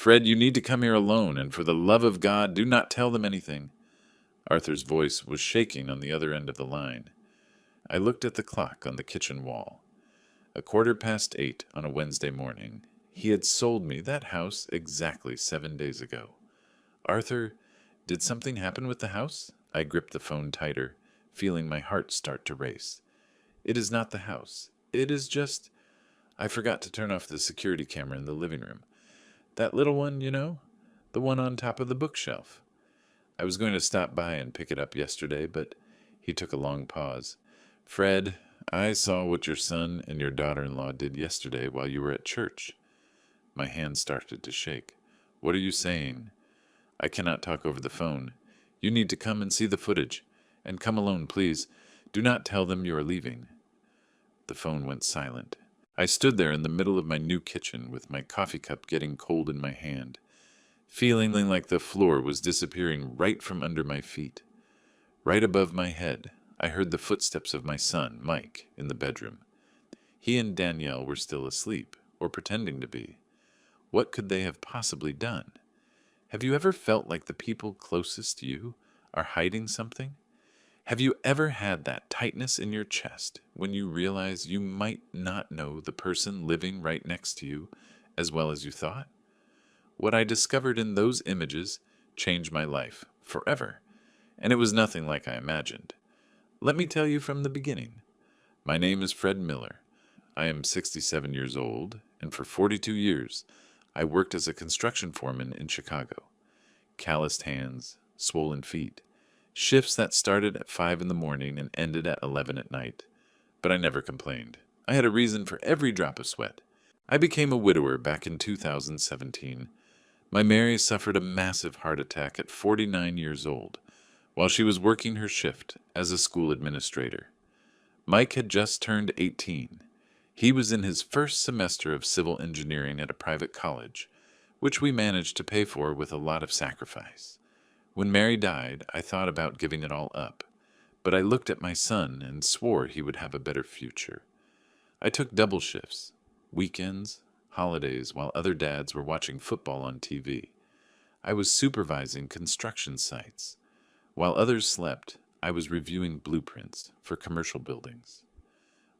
Fred, you need to come here alone, and for the love of God, do not tell them anything. Arthur's voice was shaking on the other end of the line. I looked at the clock on the kitchen wall. 8:15 on a Wednesday morning. He had sold me that house exactly 7 days ago. Arthur, did something happen with the house? I gripped the phone tighter, feeling my heart start to race. It is not the house. It is just... I forgot to turn off the security camera in the living room. That little one, the one on top of the bookshelf. I was going to stop by and pick it up yesterday, but he took a long pause. Fred, I saw what your son and your daughter-in-law did yesterday while you were at church. My hand started to shake. What are you saying? I cannot talk over the phone. You need to come and see the footage. And come alone, please. Do not tell them you are leaving. The phone went silent. I stood there in the middle of my new kitchen with my coffee cup getting cold in my hand, feeling like the floor was disappearing right from under my feet. Right above my head, I heard the footsteps of my son, Mike, in the bedroom. He and Danielle were still asleep, or pretending to be. What could they have possibly done? Have you ever felt like the people closest to you are hiding something? Have you ever had that tightness in your chest when you realize you might not know the person living right next to you as well as you thought? What I discovered in those images changed my life forever, and it was nothing like I imagined. Let me tell you from the beginning. My name is Fred Miller. I am 67 years old, and for 42 years, I worked as a construction foreman in Chicago. Calloused hands, swollen feet, shifts that started at 5 in the morning and ended at 11 at night. But I never complained. I had a reason for every drop of sweat. I became a widower back in 2017. My Mary suffered a massive heart attack at 49 years old, while she was working her shift as a school administrator. Mike had just turned 18. He was in his first semester of civil engineering at a private college, which we managed to pay for with a lot of sacrifice. When Mary died, I thought about giving it all up, but I looked at my son and swore he would have a better future. I took double shifts, weekends, holidays, while other dads were watching football on TV. I was supervising construction sites. While others slept, I was reviewing blueprints for commercial buildings.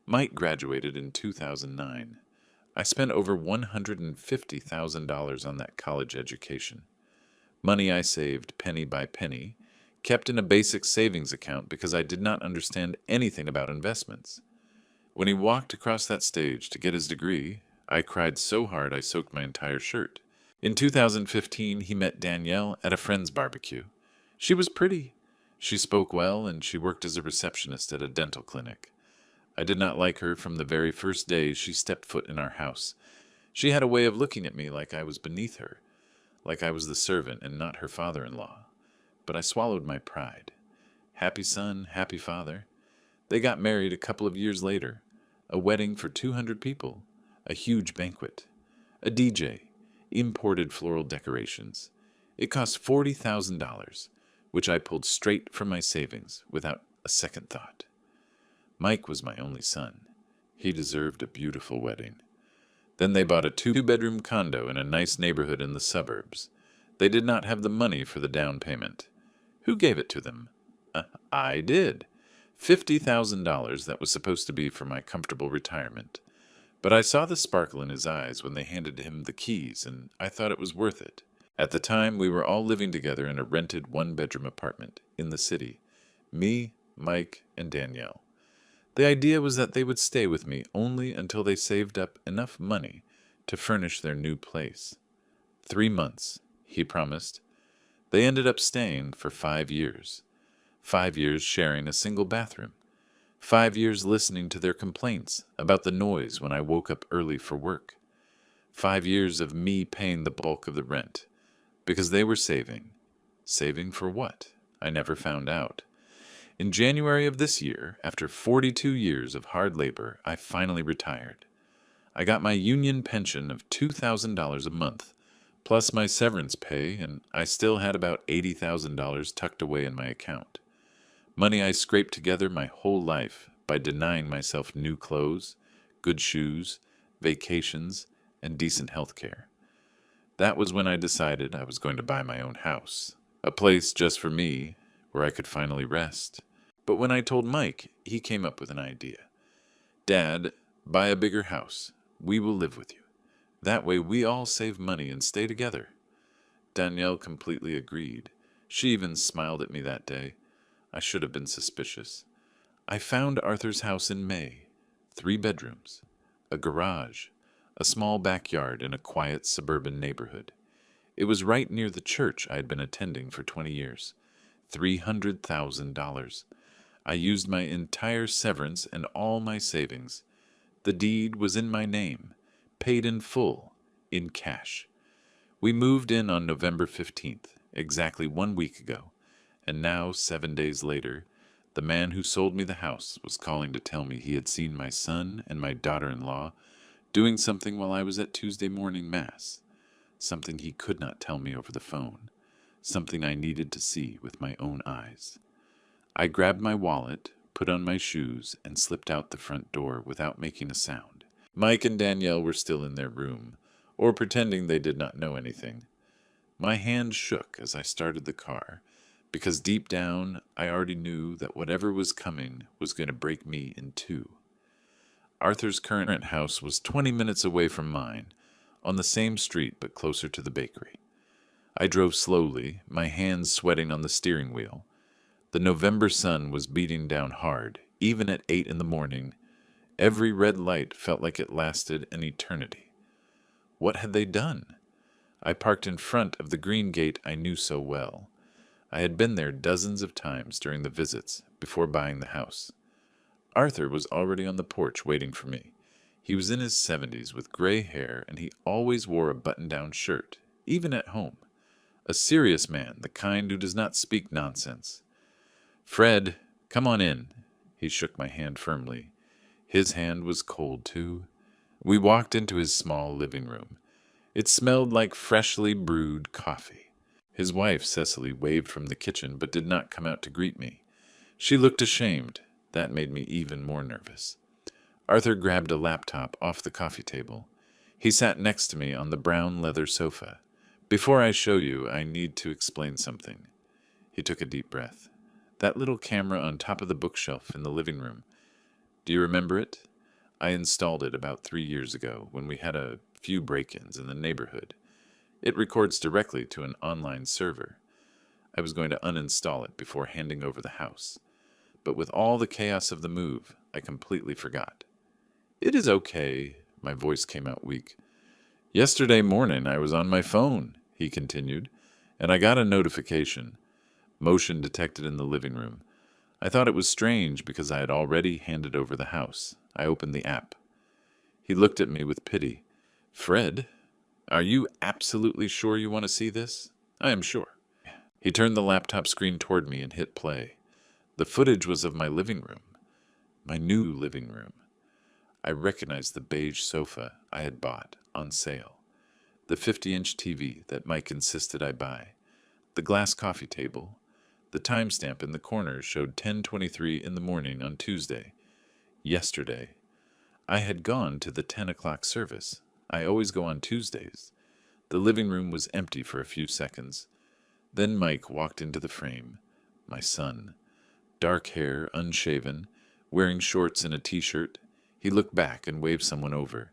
Mike graduated in 2009. I spent over $150,000 on that college education. Money I saved penny by penny, kept in a basic savings account because I did not understand anything about investments. When he walked across that stage to get his degree, I cried so hard I soaked my entire shirt. In 2015, he met Danielle at a friend's barbecue. She was pretty. She spoke well, and she worked as a receptionist at a dental clinic. I did not like her from the very first day she stepped foot in our house. She had a way of looking at me like I was beneath her, like I was the servant and not her father-in-law. But I swallowed my pride. Happy son, happy father. They got married a couple of years later. A wedding for 200 people. A huge banquet. A DJ. Imported floral decorations. It cost $40,000, which I pulled straight from my savings without a second thought. Mike was my only son. He deserved a beautiful wedding. Then they bought a 2-bedroom condo in a nice neighborhood in the suburbs. They did not have the money for the down payment. Who gave it to them? I did. $50,000 that was supposed to be for my comfortable retirement. But I saw the sparkle in his eyes when they handed him the keys, and I thought it was worth it. At the time, we were all living together in a rented 1-bedroom apartment in the city. Me, Mike, and Danielle. The idea was that they would stay with me only until they saved up enough money to furnish their new place. 3 months, he promised. They ended up staying for 5 years. 5 years sharing a single bathroom. 5 years listening to their complaints about the noise when I woke up early for work. 5 years of me paying the bulk of the rent, because they were saving. Saving for what? I never found out. In January of this year, after 42 years of hard labor, I finally retired. I got my union pension of $2,000 a month, plus my severance pay, and I still had about $80,000 tucked away in my account. Money I scraped together my whole life by denying myself new clothes, good shoes, vacations, and decent health care. That was when I decided I was going to buy my own house, a place just for me where I could finally rest. But when I told Mike, he came up with an idea. Dad, buy a bigger house. We will live with you. That way we all save money and stay together. Danielle completely agreed. She even smiled at me that day. I should have been suspicious. I found Arthur's house in May. 3 bedrooms, a garage, a small backyard in a quiet suburban neighborhood. It was right near the church I had been attending for 20 years. $300,000. I used my entire severance and all my savings. The deed was in my name, paid in full, in cash. We moved in on November 15th, exactly 1 week ago, and now, 7 days later, the man who sold me the house was calling to tell me he had seen my son and my daughter-in-law doing something while I was at Tuesday morning mass, something he could not tell me over the phone, something I needed to see with my own eyes. I grabbed my wallet, put on my shoes, and slipped out the front door without making a sound. Mike and Danielle were still in their room, or pretending they did not know anything. My hand shook as I started the car, because deep down I already knew that whatever was coming was going to break me in two. Arthur's current house was 20 minutes away from mine, on the same street but closer to the bakery. I drove slowly, my hands sweating on the steering wheel. The November sun was beating down hard, even at 8 in the morning. Every red light felt like it lasted an eternity. What had they done? I parked in front of the green gate I knew so well. I had been there dozens of times during the visits before buying the house. Arthur was already on the porch waiting for me. He was in his 70s with gray hair, and he always wore a button-down shirt, even at home. A serious man, the kind who does not speak nonsense. "Fred, come on in." He shook my hand firmly. His hand was cold, too. We walked into his small living room. It smelled like freshly brewed coffee. His wife, Cecily, waved from the kitchen but did not come out to greet me. She looked ashamed. That made me even more nervous. Arthur grabbed a laptop off the coffee table. He sat next to me on the brown leather sofa. "Before I show you, I need to explain something." He took a deep breath. "That little camera on top of the bookshelf in the living room. Do you remember it? I installed it about 3 years ago when we had a few break-ins in the neighborhood. It records directly to an online server. I was going to uninstall it before handing over the house. But with all the chaos of the move, I completely forgot." "It is okay." My voice came out weak. "Yesterday morning I was on my phone," he continued, "and I got a notification. Motion detected in the living room. I thought it was strange because I had already handed over the house. I opened the app." He looked at me with pity. "Fred, are you absolutely sure you want to see this?" "I am sure." He turned the laptop screen toward me and hit play. The footage was of my living room. My new living room. I recognized the beige sofa I had bought on sale. The 50-inch TV that Mike insisted I buy. The glass coffee table. The timestamp in the corner showed 10:23 in the morning on Tuesday. Yesterday. I had gone to the 10 o'clock service. I always go on Tuesdays. The living room was empty for a few seconds. Then Mike walked into the frame. My son. Dark hair, unshaven, wearing shorts and a t-shirt. He looked back and waved someone over.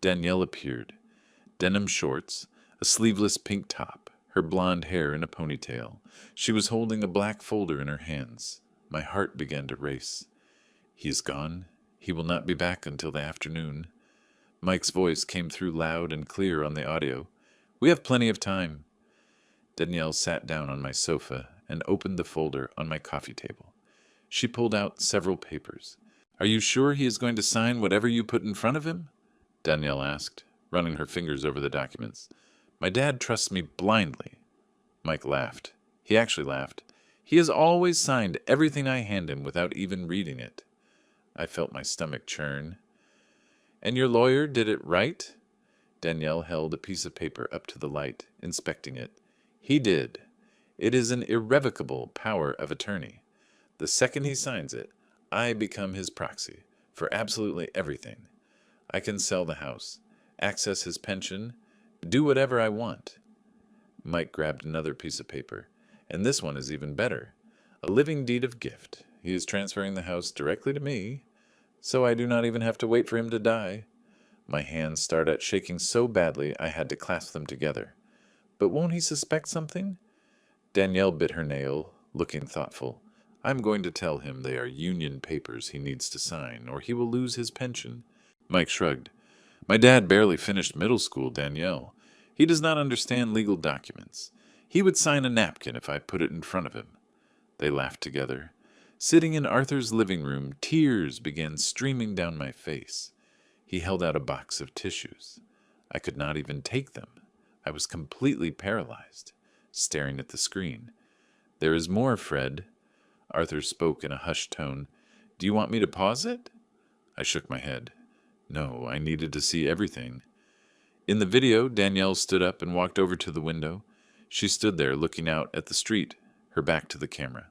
Danielle appeared. Denim shorts, a sleeveless pink top, her blonde hair in a ponytail. She was holding a black folder in her hands. My heart began to race. "He is gone. He will not be back until the afternoon." Mike's voice came through loud and clear on the audio. "We have plenty of time." Danielle sat down on my sofa and opened the folder on my coffee table. She pulled out several papers. "Are you sure he is going to sign whatever you put in front of him?" Danielle asked, running her fingers over the documents. "My dad trusts me blindly." Mike laughed. He actually laughed. "He has always signed everything I hand him without even reading it." I felt my stomach churn. "And your lawyer did it right?" Danielle held a piece of paper up to the light, inspecting it. "He did. It is an irrevocable power of attorney. The second he signs it, I become his proxy for absolutely everything. I can sell the house, access his pension, Do whatever I want. Mike grabbed another piece of paper. And this one is even better. A living deed of gift. He is transferring the house directly to me, so I do not even have to wait for him to die. My hands started shaking so badly I had to clasp them together. But won't he suspect something? Danielle bit her nail, looking thoughtful. I'm going to tell him they are union papers he needs to sign, or he will lose his pension. Mike shrugged. My dad barely finished middle school, Danielle. He does not understand legal documents. He would sign a napkin if I put it in front of him. They laughed together. Sitting in Arthur's living room, tears began streaming down my face. He held out a box of tissues. I could not even take them. I was completely paralyzed, staring at the screen. There is more, Fred. Arthur spoke in a hushed tone. Do you want me to pause it? I shook my head. No, I needed to see everything. In the video, Danielle stood up and walked over to the window. She stood there looking out at the street, her back to the camera.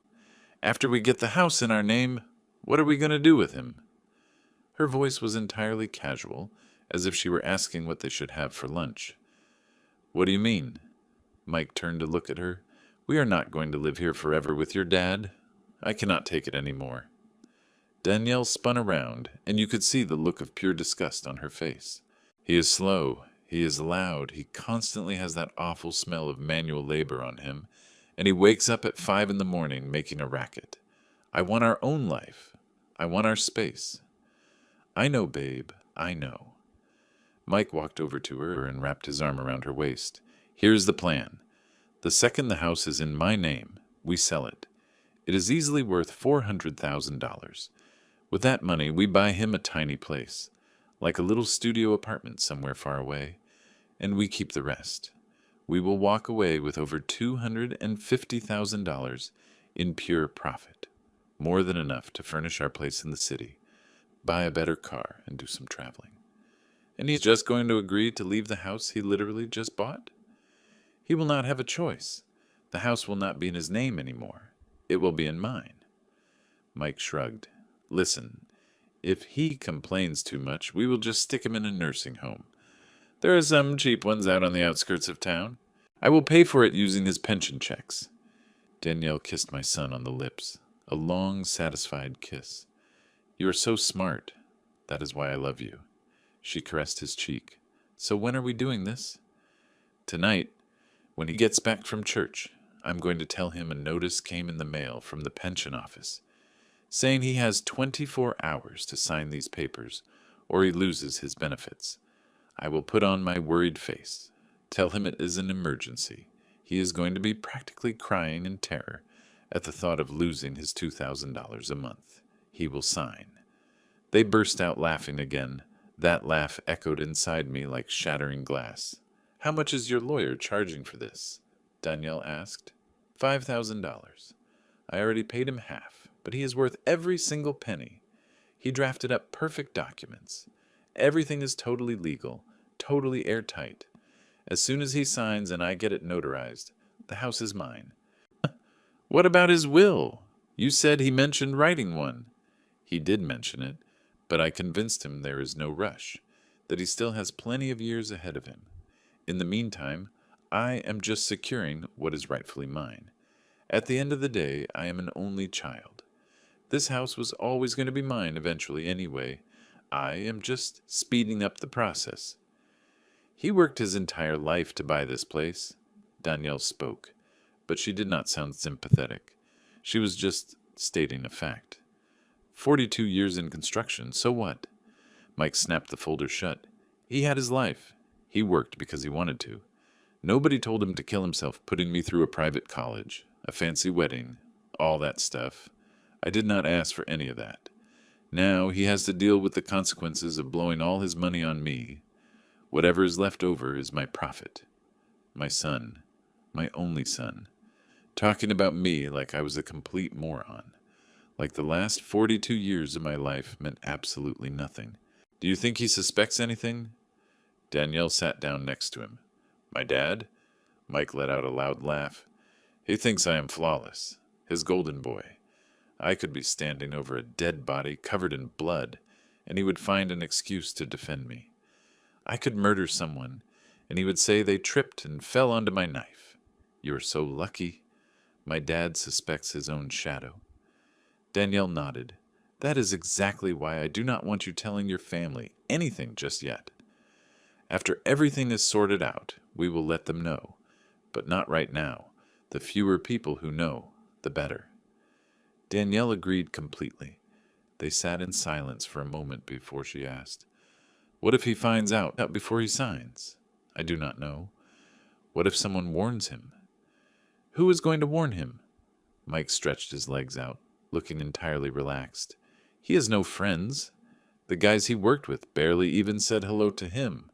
After we get the house in our name, what are we going to do with him? Her voice was entirely casual, as if she were asking what they should have for lunch. What do you mean? Mike turned to look at her. We are not going to live here forever with your dad. I cannot take it any more. Danielle spun around, and you could see the look of pure disgust on her face. He is slow. He is loud. He constantly has that awful smell of manual labor on him, and he wakes up at 5 a.m. making a racket. I want our own life. I want our space. I know, babe. I know. Mike walked over to her and wrapped his arm around her waist. Here's the plan. The second the house is in my name, we sell it. It is easily worth $400,000. With that money, we buy him a tiny place, like a little studio apartment somewhere far away, and we keep the rest. We will walk away with over $250,000 in pure profit, more than enough to furnish our place in the city, buy a better car, and do some traveling. And he's just going to agree to leave the house he literally just bought? He will not have a choice. The house will not be in his name anymore. It will be in mine. Mike shrugged. Listen, if he complains too much, we will just stick him in a nursing home. There are some cheap ones out on the outskirts of town. I will pay for it using his pension checks. Danielle kissed my son on the lips, a long, satisfied kiss. You are so smart. That is why I love you. She caressed his cheek. So when are we doing this? Tonight, when he gets back from church, I'm going to tell him a notice came in the mail from the pension office, saying he has 24 hours to sign these papers, or he loses his benefits. I will put on my worried face, tell him it is an emergency. He is going to be practically crying in terror at the thought of losing his $2,000 a month. He will sign. They burst out laughing again. That laugh echoed inside me like shattering glass. How much is your lawyer charging for this? Danielle asked. $5,000. I already paid him half, but he is worth every single penny. He drafted up perfect documents. Everything is totally legal, totally airtight. As soon as he signs and I get it notarized, the house is mine. What about his will? You said he mentioned writing one. He did mention it, but I convinced him there is no rush, that he still has plenty of years ahead of him. In the meantime, I am just securing what is rightfully mine. At the end of the day, I am an only child. This house was always going to be mine eventually anyway. I am just speeding up the process. He worked his entire life to buy this place. Danielle spoke, but she did not sound sympathetic. She was just stating a fact. 42 years in construction, so what? Mike snapped the folder shut. He had his life. He worked because he wanted to. Nobody told him to kill himself putting me through a private college, a fancy wedding, all that stuff. I did not ask for any of that. Now he has to deal with the consequences of blowing all his money on me. Whatever is left over is my profit. My son. My only son. Talking about me like I was a complete moron. Like the last 42 years of my life meant absolutely nothing. Do you think he suspects anything? Danielle sat down next to him. My dad? Mike let out a loud laugh. He thinks I am flawless. His golden boy. I could be standing over a dead body covered in blood, and he would find an excuse to defend me. I could murder someone, and he would say they tripped and fell onto my knife. You are so lucky. My dad suspects his own shadow. Danielle nodded. That is exactly why I do not want you telling your family anything just yet. After everything is sorted out, we will let them know. But not right now. The fewer people who know, the better. Danielle agreed completely. They sat in silence for a moment before she asked, What if he finds out before he signs? I do not know. What if someone warns him? Who is going to warn him? Mike stretched his legs out, looking entirely relaxed. He has no friends. The guys he worked with barely even said hello to him.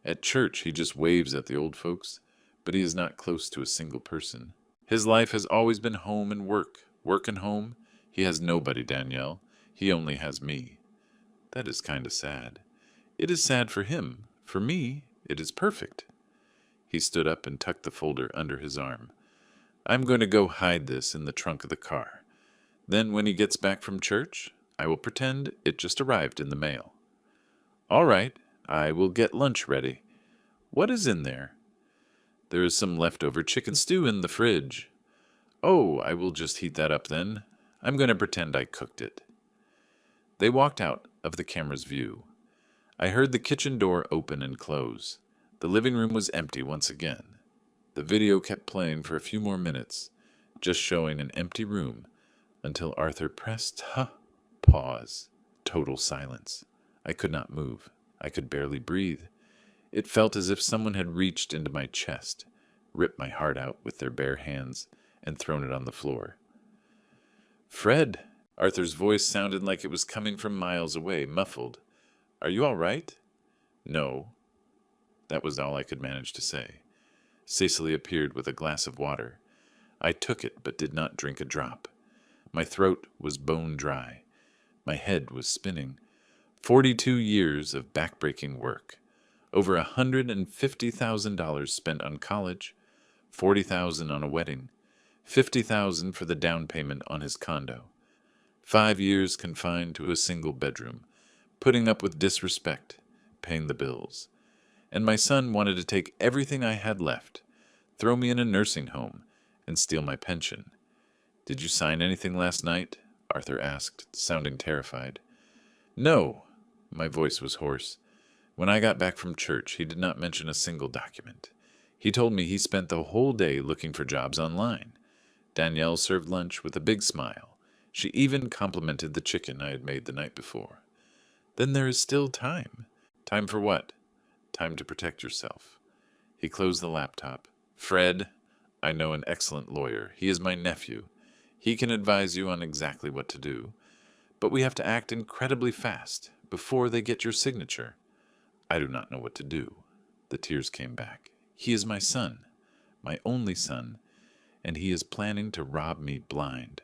At church, he just waves at the old folks, but he is not close to a single person. His life has always been home and work, work and home. He has nobody, Danielle. He only has me. That is kind of sad. It is sad for him. For me, it is perfect. He stood up and tucked the folder under his arm. I'm going to go hide this in the trunk of the car. Then when he gets back from church, I will pretend it just arrived in the mail. All right, I will get lunch ready. What is in there? There is some leftover chicken stew in the fridge. Oh, I will just heat that up then. I'm going to pretend I cooked it. They walked out of the camera's view. I heard the kitchen door open and close. The living room was empty once again. The video kept playing for a few more minutes, just showing an empty room, until Arthur pressed pause. Total silence. I could not move. I could barely breathe. It felt as if someone had reached into my chest, ripped my heart out with their bare hands, and thrown it on the floor. Fred! Arthur's voice sounded like it was coming from miles away, muffled. Are you all right? No. That was all I could manage to say. Cecily appeared with a glass of water. I took it, but did not drink a drop. My throat was bone dry. My head was spinning. 42 years of backbreaking work. Over $150,000 spent on college, $40,000 on a wedding, $50,000 for the down payment on his condo. 5 years confined to a single bedroom, putting up with disrespect, paying the bills. And my son wanted to take everything I had left, throw me in a nursing home, and steal my pension. Did you sign anything last night? Arthur asked, sounding terrified. No. My voice was hoarse. When I got back from church, he did not mention a single document. He told me he spent the whole day looking for jobs online. Danielle served lunch with a big smile. She even complimented the chicken I had made the night before. Then there is still time. Time for what? Time to protect yourself. He closed the laptop. Fred, I know an excellent lawyer. He is my nephew. He can advise you on exactly what to do. But we have to act incredibly fast, before they get your signature. I do not know what to do. The tears came back. He is my son, my only son, and he is planning to rob me blind,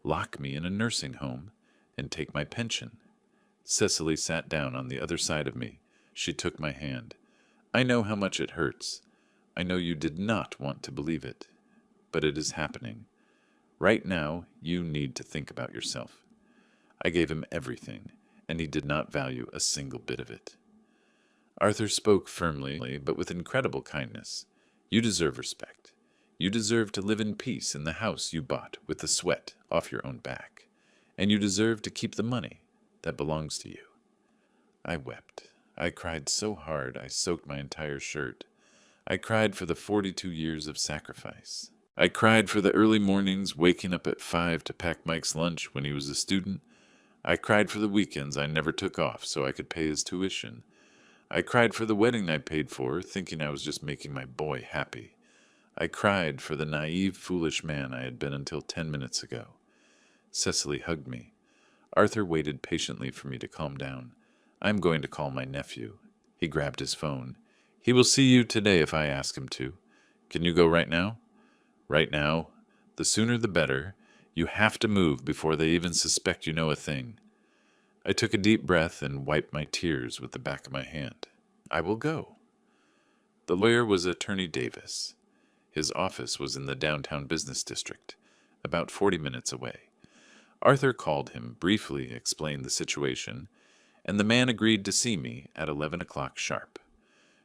lock me in a nursing home, and take my pension. Cecily sat down on the other side of me. She took my hand. I know how much it hurts. I know you did not want to believe it, but it is happening. Right now, you need to think about yourself. I gave him everything, and he did not value a single bit of it. Arthur spoke firmly, but with incredible kindness. You deserve respect. You deserve to live in peace in the house you bought with the sweat off your own back. And you deserve to keep the money that belongs to you. I wept. I cried so hard I soaked my entire shirt. I cried for the 42 years of sacrifice. I cried for the early mornings waking up at 5 to pack Mike's lunch when he was a student. I cried for the weekends I never took off so I could pay his tuition. I cried for the wedding I paid for, thinking I was just making my boy happy. I cried for the naive, foolish man I had been until 10 minutes ago. Cecily hugged me. Arthur waited patiently for me to calm down. I'm going to call my nephew. He grabbed his phone. He will see you today if I ask him to. Can you go right now? Right now? The sooner the better. You have to move before they even suspect you know a thing. I took a deep breath and wiped my tears with the back of my hand. I will go. The lawyer was Attorney Davis. His office was in the downtown business district, about 40 minutes away. Arthur called him, briefly explained the situation, and the man agreed to see me at 11 o'clock sharp.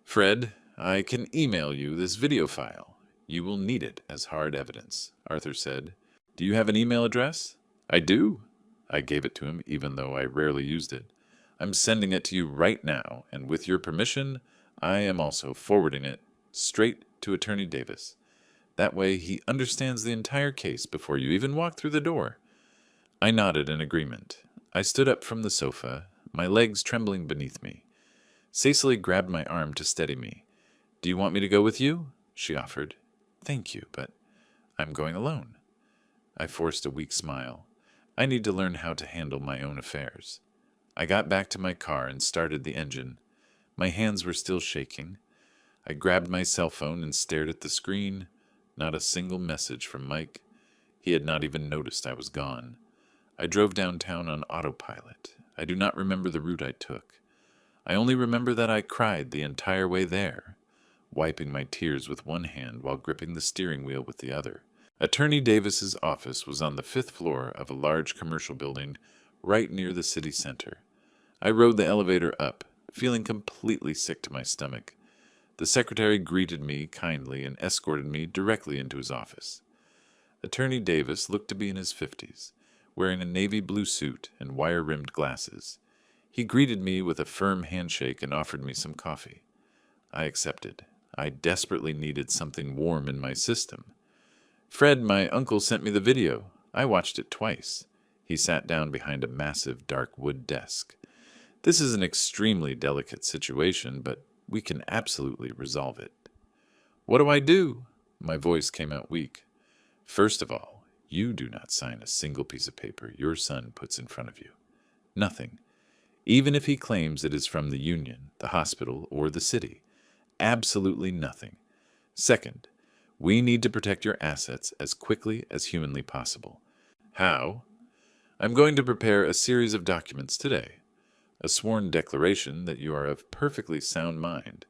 Fred, I can email you this video file. You will need it as hard evidence, Arthur said. Do you have an email address? I do. I gave it to him, even though I rarely used it. I'm sending it to you right now, and with your permission, I am also forwarding it straight to Attorney Davis. That way he understands the entire case before you even walk through the door. I nodded in agreement. I stood up from the sofa, my legs trembling beneath me. Cecily grabbed my arm to steady me. Do you want me to go with you? She offered. Thank you, but I'm going alone. I forced a weak smile. I need to learn how to handle my own affairs. I got back to my car and started the engine. My hands were still shaking. I grabbed my cell phone and stared at the screen. Not a single message from Mike. He had not even noticed I was gone. I drove downtown on autopilot. I do not remember the route I took. I only remember that I cried the entire way there, wiping my tears with one hand while gripping the steering wheel with the other. Attorney Davis's office was on the 5th floor of a large commercial building right near the city center. I rode the elevator up, feeling completely sick to my stomach. The secretary greeted me kindly and escorted me directly into his office. Attorney Davis looked to be in his 50s, wearing a navy blue suit and wire-rimmed glasses. He greeted me with a firm handshake and offered me some coffee. I accepted. I desperately needed something warm in my system. Fred, my uncle, sent me the video. I watched it twice. He sat down behind a massive dark wood desk. This is an extremely delicate situation, but we can absolutely resolve it. What do I do? My voice came out weak. First of all, you do not sign a single piece of paper your son puts in front of you. Nothing. Even if he claims it is from the union, the hospital, or the city. Absolutely nothing. Second, we need to protect your assets as quickly as humanly possible. How? I'm going to prepare a series of documents today. A sworn declaration that you are of perfectly sound mind,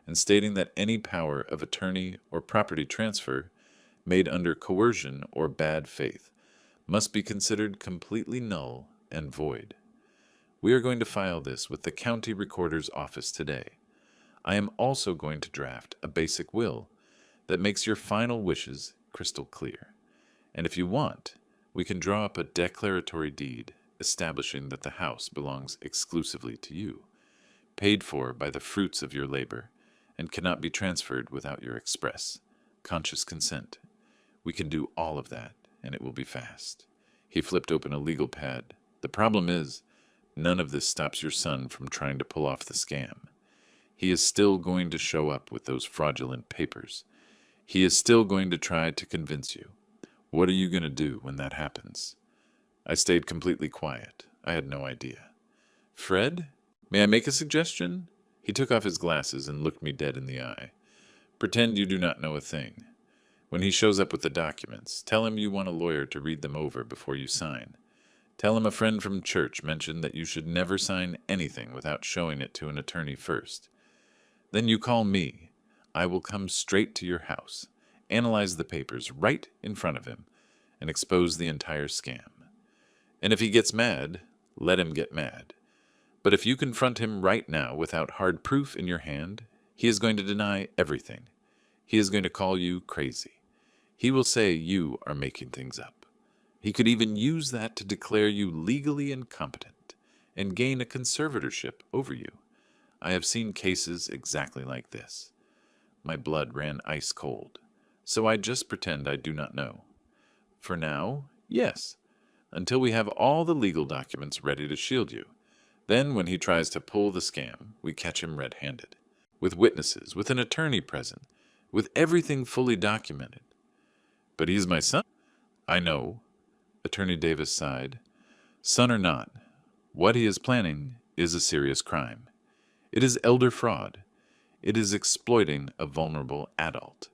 and stating that any power of attorney or property transfer made under coercion or bad faith must be considered completely null and void. We are going to file this with the county recorder's office today. I am also going to draft a basic will that makes your final wishes crystal clear. And if you want, we can draw up a declaratory deed establishing that the house belongs exclusively to you, paid for by the fruits of your labor, and cannot be transferred without your express, conscious consent. We can do all of that, and it will be fast. He flipped open a legal pad. The problem is, none of this stops your son from trying to pull off the scam. He is still going to show up with those fraudulent papers. He is still going to try to convince you. What are you going to do when that happens? I stayed completely quiet. I had no idea. Fred, may I make a suggestion? He took off his glasses and looked me dead in the eye. Pretend you do not know a thing. When he shows up with the documents, tell him you want a lawyer to read them over before you sign. Tell him a friend from church mentioned that you should never sign anything without showing it to an attorney first. Then you call me. I will come straight to your house, analyze the papers right in front of him, and expose the entire scam. And if he gets mad, let him get mad. But if you confront him right now without hard proof in your hand, he is going to deny everything. He is going to call you crazy. He will say you are making things up. He could even use that to declare you legally incompetent and gain a conservatorship over you. I have seen cases exactly like this. My blood ran ice cold, so I just pretend I do not know. For now, yes, until we have all the legal documents ready to shield you. Then, when he tries to pull the scam, we catch him red-handed, with witnesses, with an attorney present, with everything fully documented. But he's my son. I know. Attorney Davis sighed. Son or not, what he is planning is a serious crime. It is elder fraud. It is exploiting a vulnerable adult.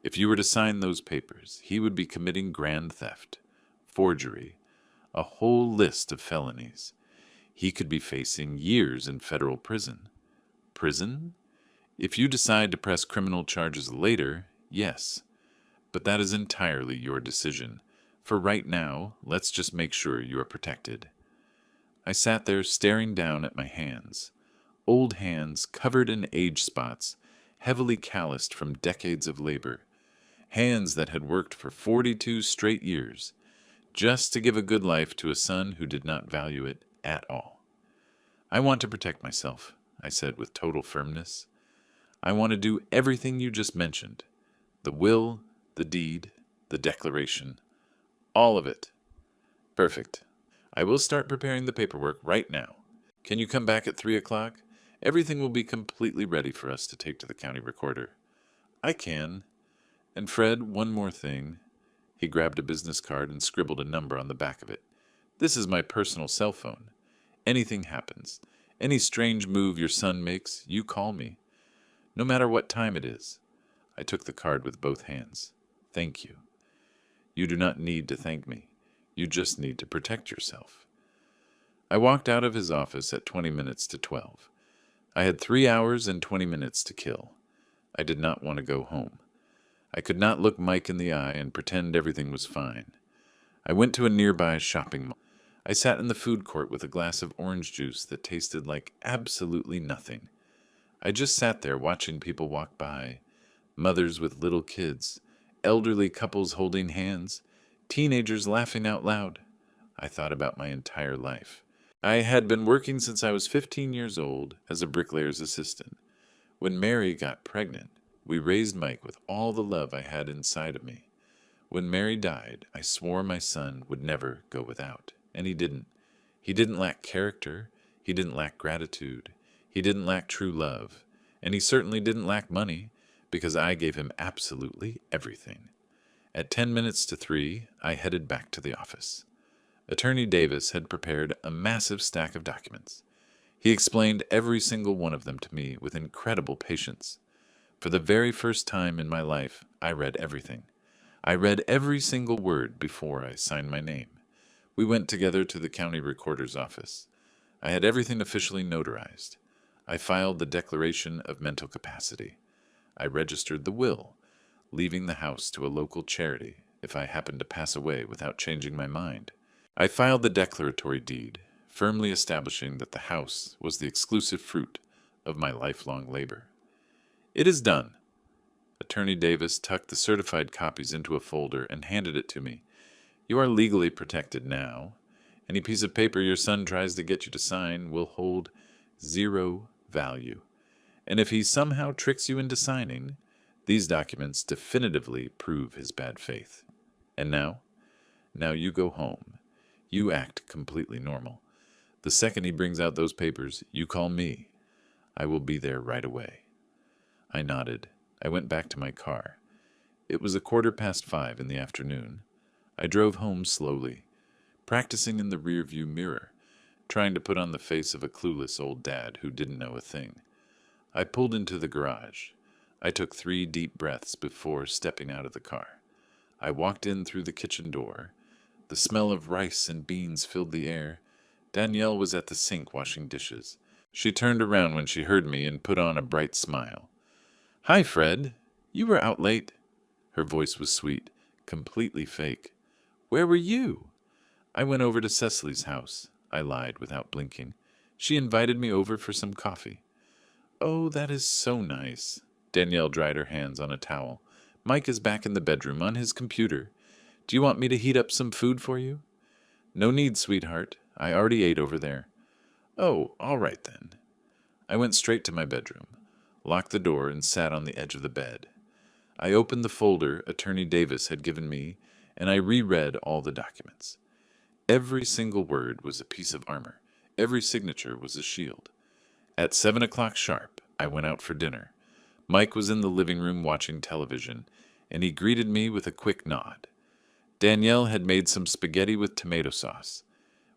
If you were to sign those papers, he would be committing grand theft, forgery, a whole list of felonies. He could be facing years in federal prison. Prison? If you decide to press criminal charges later, yes. But that is entirely your decision. For right now, let's just make sure you are protected. I sat there staring down at my hands. Old hands covered in age spots heavily calloused from decades of labor, hands that had worked for 42 straight years, just to give a good life to a son who did not value it at all. I want to protect myself, I said with total firmness. I want to do everything you just mentioned. The will, the deed, the declaration. All of it. Perfect. I will start preparing the paperwork right now. Can you come back at 3 o'clock? Everything will be completely ready for us to take to the county recorder. I can. And Fred, one more thing. He grabbed a business card and scribbled a number on the back of it. This is my personal cell phone. Anything happens, any strange move your son makes, you call me. No matter what time it is. I took the card with both hands. Thank you. You do not need to thank me. You just need to protect yourself. I walked out of his office at 20 minutes to 12. I had 3 hours and 20 minutes to kill. I did not want to go home. I could not look Mike in the eye and pretend everything was fine. I went to a nearby shopping mall. I sat in the food court with a glass of orange juice that tasted like absolutely nothing. I just sat there watching people walk by, mothers with little kids, elderly couples holding hands, teenagers laughing out loud. I thought about my entire life. I had been working since I was 15 years old as a bricklayer's assistant. When Mary got pregnant, we raised Mike with all the love I had inside of me. When Mary died, I swore my son would never go without, and he didn't. He didn't lack character, he didn't lack gratitude, he didn't lack true love, and he certainly didn't lack money, because I gave him absolutely everything. At 10 minutes to 3, I headed back to the office. Attorney Davis had prepared a massive stack of documents. He explained every single one of them to me with incredible patience. For the very first time in my life, I read everything. I read every single word before I signed my name. We went together to the county recorder's office. I had everything officially notarized. I filed the declaration of mental capacity. I registered the will, leaving the house to a local charity if I happened to pass away without changing my mind. I filed the declaratory deed, firmly establishing that the house was the exclusive fruit of my lifelong labor. It is done. Attorney Davis tucked the certified copies into a folder and handed it to me. You are legally protected now. Any piece of paper your son tries to get you to sign will hold 0 value. And if he somehow tricks you into signing, these documents definitively prove his bad faith. And now? Now you go home. You act completely normal. The second he brings out those papers, you call me. I will be there right away. I nodded. I went back to my car. It was 5:15 in the afternoon. I drove home slowly, practicing in the rearview mirror, trying to put on the face of a clueless old dad who didn't know a thing. I pulled into the garage. I took 3 deep breaths before stepping out of the car. I walked in through the kitchen door. The smell of rice and beans filled the air. Danielle was at the sink washing dishes. She turned around when she heard me and put on a bright smile. "Hi, Fred. You were out late." Her voice was sweet, completely fake. "Where were you?" "I went over to Cecily's house," I lied without blinking. "She invited me over for some coffee." "Oh, that is so nice." Danielle dried her hands on a towel. "Mike is back in the bedroom on his computer. Do you want me to heat up some food for you?" "No need, sweetheart. I already ate over there." "Oh, all right then." I went straight to my bedroom, locked the door, and sat on the edge of the bed. I opened the folder Attorney Davis had given me, and I reread all the documents. Every single word was a piece of armor. Every signature was a shield. At 7 o'clock sharp, I went out for dinner. Mike was in the living room watching television, and he greeted me with a quick nod. Danielle had made some spaghetti with tomato sauce.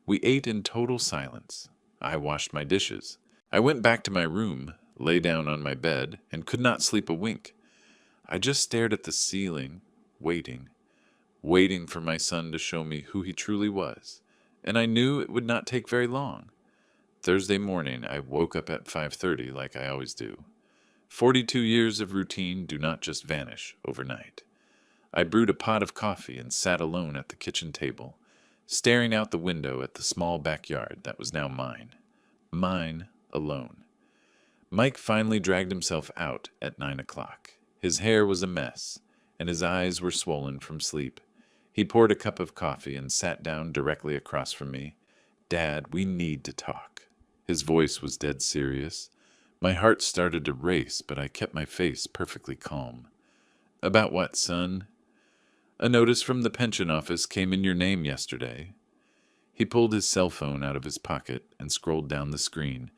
We ate in total silence. I washed my dishes. I went back to my room, lay down on my bed, and could not sleep a wink. I just stared at the ceiling, waiting for my son to show me who he truly was, and I knew it would not take very long. Thursday morning, I woke up at 5:30 like I always do. 42 years of routine do not just vanish overnight. I brewed a pot of coffee and sat alone at the kitchen table, staring out the window at the small backyard that was now mine. Mine alone. Mike finally dragged himself out at 9 o'clock. His hair was a mess, and his eyes were swollen from sleep. He poured a cup of coffee and sat down directly across from me. "Dad, we need to talk." His voice was dead serious. My heart started to race, but I kept my face perfectly calm. "About what, son?" "A notice from the pension office came in your name yesterday." He pulled his cell phone out of his pocket and scrolled down the screen,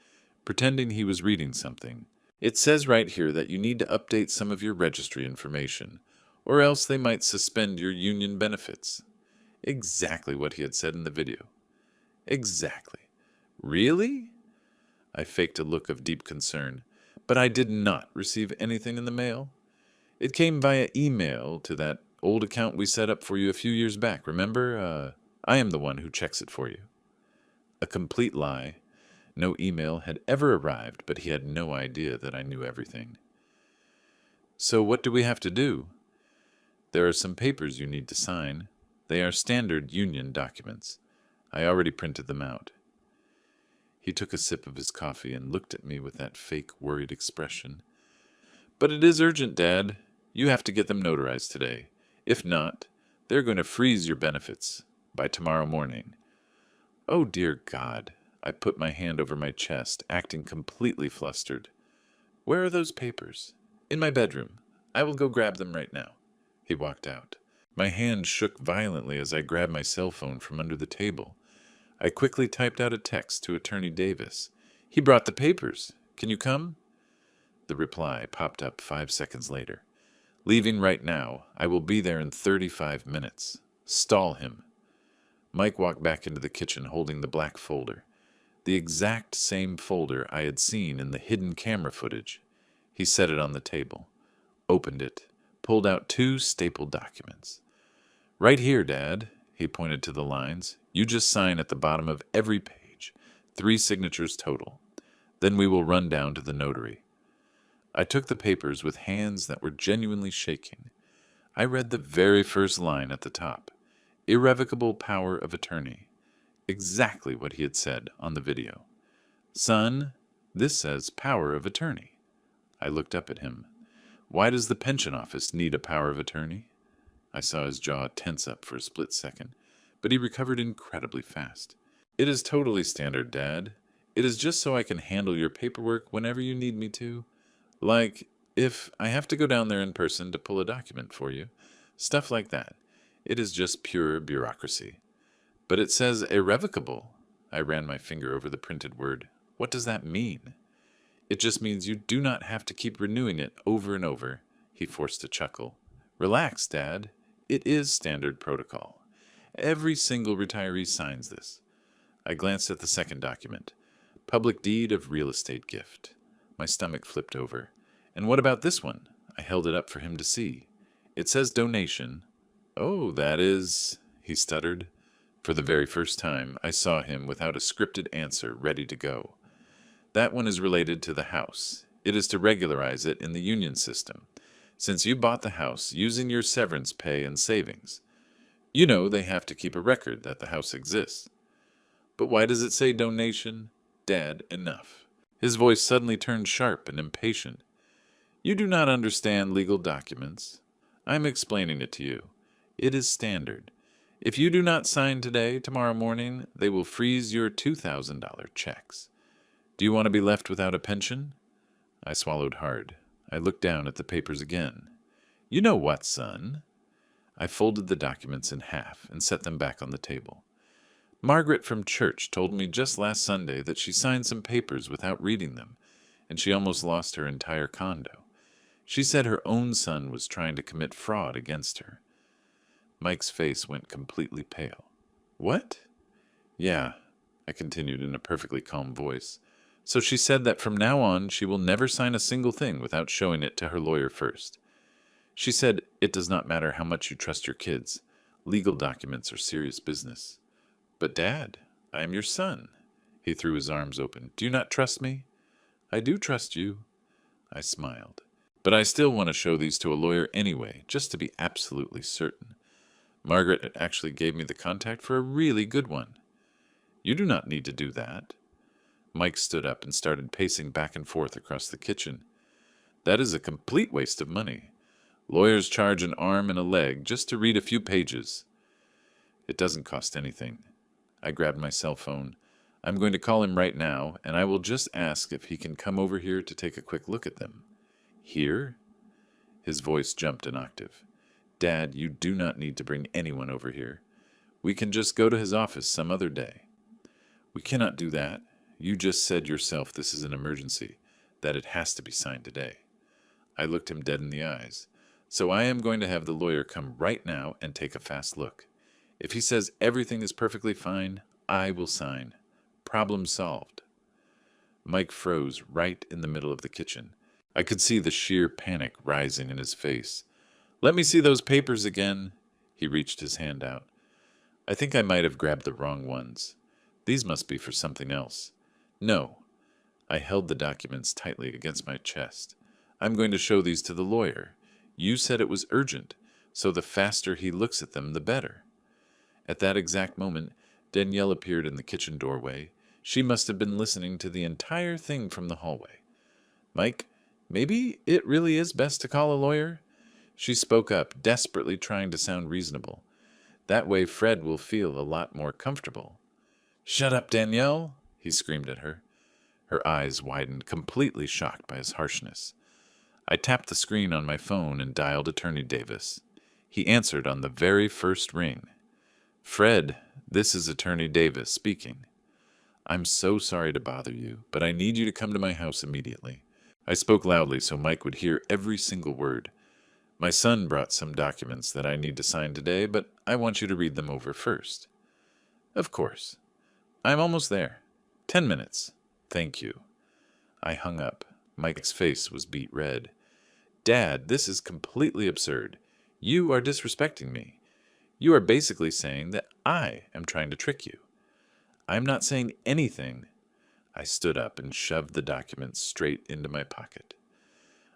pretending he was reading something. "It says right here that you need to update some of your registry information, or else they might suspend your union benefits." Exactly what he had said in the video. Exactly. "Really?" I faked a look of deep concern. "But I did not receive anything in the mail. It came via email to that old account we set up for you a few years back, remember? I am the one who checks it for you." A complete lie. No email had ever arrived, but he had no idea that I knew everything. "So what do we have to do?" "There are some papers you need to sign. They are standard union documents. I already printed them out." He took a sip of his coffee and looked at me with that fake, worried expression. "But it is urgent, Dad. You have to get them notarized today. If not, they're going to freeze your benefits by tomorrow morning." "Oh, dear God." I put my hand over my chest, acting completely flustered. "Where are those papers?" "In my bedroom. I will go grab them right now." He walked out. My hand shook violently as I grabbed my cell phone from under the table. I quickly typed out a text to Attorney Davis. "He brought the papers. Can you come?" The reply popped up 5 seconds later. "Leaving right now. I will be there in 35 minutes. Stall him." Mike walked back into the kitchen holding the black folder. The exact same folder I had seen in the hidden camera footage. He set it on the table, opened it, pulled out 2 stapled documents. "Right here, Dad." He pointed to the lines. "You just sign at the bottom of every page. 3 signatures total. Then we will run down to the notary." I took the papers with hands that were genuinely shaking. I read the very first line at the top. "Irrevocable power of attorney." Exactly what he had said on the video. "Son, this says power of attorney." I looked up at him. "Why does the pension office need a power of attorney?" I saw his jaw tense up for a split second, but he recovered incredibly fast. "It is totally standard, Dad. It is just so I can handle your paperwork whenever you need me to. Like, if I have to go down there in person to pull a document for you. Stuff like that. It is just pure bureaucracy." "But it says irrevocable." I ran my finger over the printed word. "What does that mean?" "It just means you do not have to keep renewing it over and over." He forced a chuckle. "Relax, Dad. It is standard protocol. Every single retiree signs this." I glanced at the second document. "Public deed of real estate gift." My stomach flipped over. "And what about this one?" I held it up for him to see. "It says donation." "Oh, that is—" he stuttered. For the very first time, I saw him without a scripted answer ready to go. "That one is related to the house. It is to regularize it in the union system, since you bought the house using your severance pay and savings. You know they have to keep a record that the house exists." "But why does it say donation?" "Dad, enough." His voice suddenly turned sharp and impatient. "You do not understand legal documents. I am explaining it to you. It is standard. If you do not sign today, tomorrow morning, they will freeze your $2,000 checks. Do you want to be left without a pension?" I swallowed hard. I looked down at the papers again. "You know what, son?" I folded the documents in half and set them back on the table. "Margaret from church told me just last Sunday that she signed some papers without reading them, and she almost lost her entire condo. She said her own son was trying to commit fraud against her." Mike's face went completely pale. "What?" "Yeah," I continued in a perfectly calm voice. "So she said that from now on she will never sign a single thing without showing it to her lawyer first. She said it does not matter how much you trust your kids. Legal documents are serious business." "But, Dad, I am your son." He threw his arms open. "Do you not trust me?" "I do trust you." I smiled. "But I still want to show these to a lawyer anyway, just to be absolutely certain. Margaret actually gave me the contact for a really good one." "You do not need to do that." Mike stood up and started pacing back and forth across the kitchen. That is a complete waste of money. Lawyers charge an arm and a leg just to read a few pages. It doesn't cost anything. I grabbed my cell phone. I'm going to call him right now, and I will just ask if he can come over here to take a quick look at them. Here? His voice jumped an octave. Dad, you do not need to bring anyone over here. We can just go to his office some other day. We cannot do that. You just said yourself this is an emergency, that it has to be signed today. I looked him dead in the eyes. So I am going to have the lawyer come right now and take a fast look. If he says everything is perfectly fine, I will sign. Problem solved. Mike froze right in the middle of the kitchen. I could see the sheer panic rising in his face. Let me see those papers again. He reached his hand out. I think I might have grabbed the wrong ones. These must be for something else. No. I held the documents tightly against my chest. I'm going to show these to the lawyer. You said it was urgent, so the faster he looks at them, the better. At that exact moment, Danielle appeared in the kitchen doorway. She must have been listening to the entire thing from the hallway. Mike, maybe it really is best to call a lawyer? She spoke up, desperately trying to sound reasonable. That way Fred will feel a lot more comfortable. Shut up, Danielle, he screamed at her. Her eyes widened, completely shocked by his harshness. I tapped the screen on my phone and dialed Attorney Davis. He answered on the very first ring. Fred, this is Attorney Davis speaking. I'm so sorry to bother you, but I need you to come to my house immediately. I spoke loudly so Mike would hear every single word. My son brought some documents that I need to sign today, but I want you to read them over first. Of course. I'm almost there. 10 minutes. Thank you. I hung up. Mike's face was beet red. Dad, this is completely absurd. You are disrespecting me. You are basically saying that I am trying to trick you. I'm not saying anything. I stood up and shoved the documents straight into my pocket.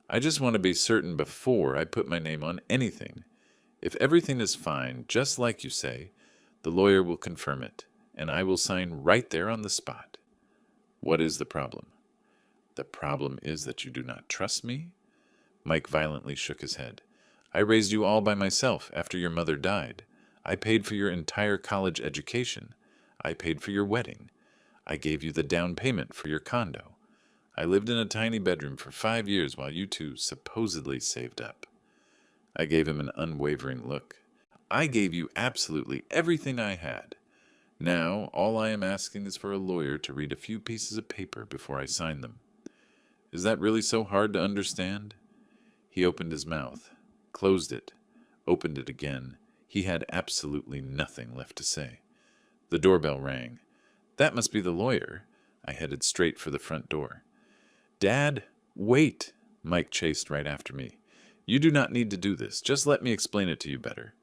I just want to be certain before I put my name on anything. If everything is fine, just like you say, the lawyer will confirm it, and I will sign right there on the spot. What is the problem? The problem is that you do not trust me? Mike violently shook his head. I raised you all by myself after your mother died. I paid for your entire college education. I paid for your wedding. I gave you the down payment for your condo. I lived in a tiny bedroom for 5 years while you two supposedly saved up. I gave him an unwavering look. I gave you absolutely everything I had. Now, all I am asking is for a lawyer to read a few pieces of paper before I sign them. Is that really so hard to understand? He opened his mouth, closed it, opened it again. He had absolutely nothing left to say. The doorbell rang. That must be the lawyer. I headed straight for the front door. Dad, wait! Mike chased right after me. You do not need to do this. Just let me explain it to you better.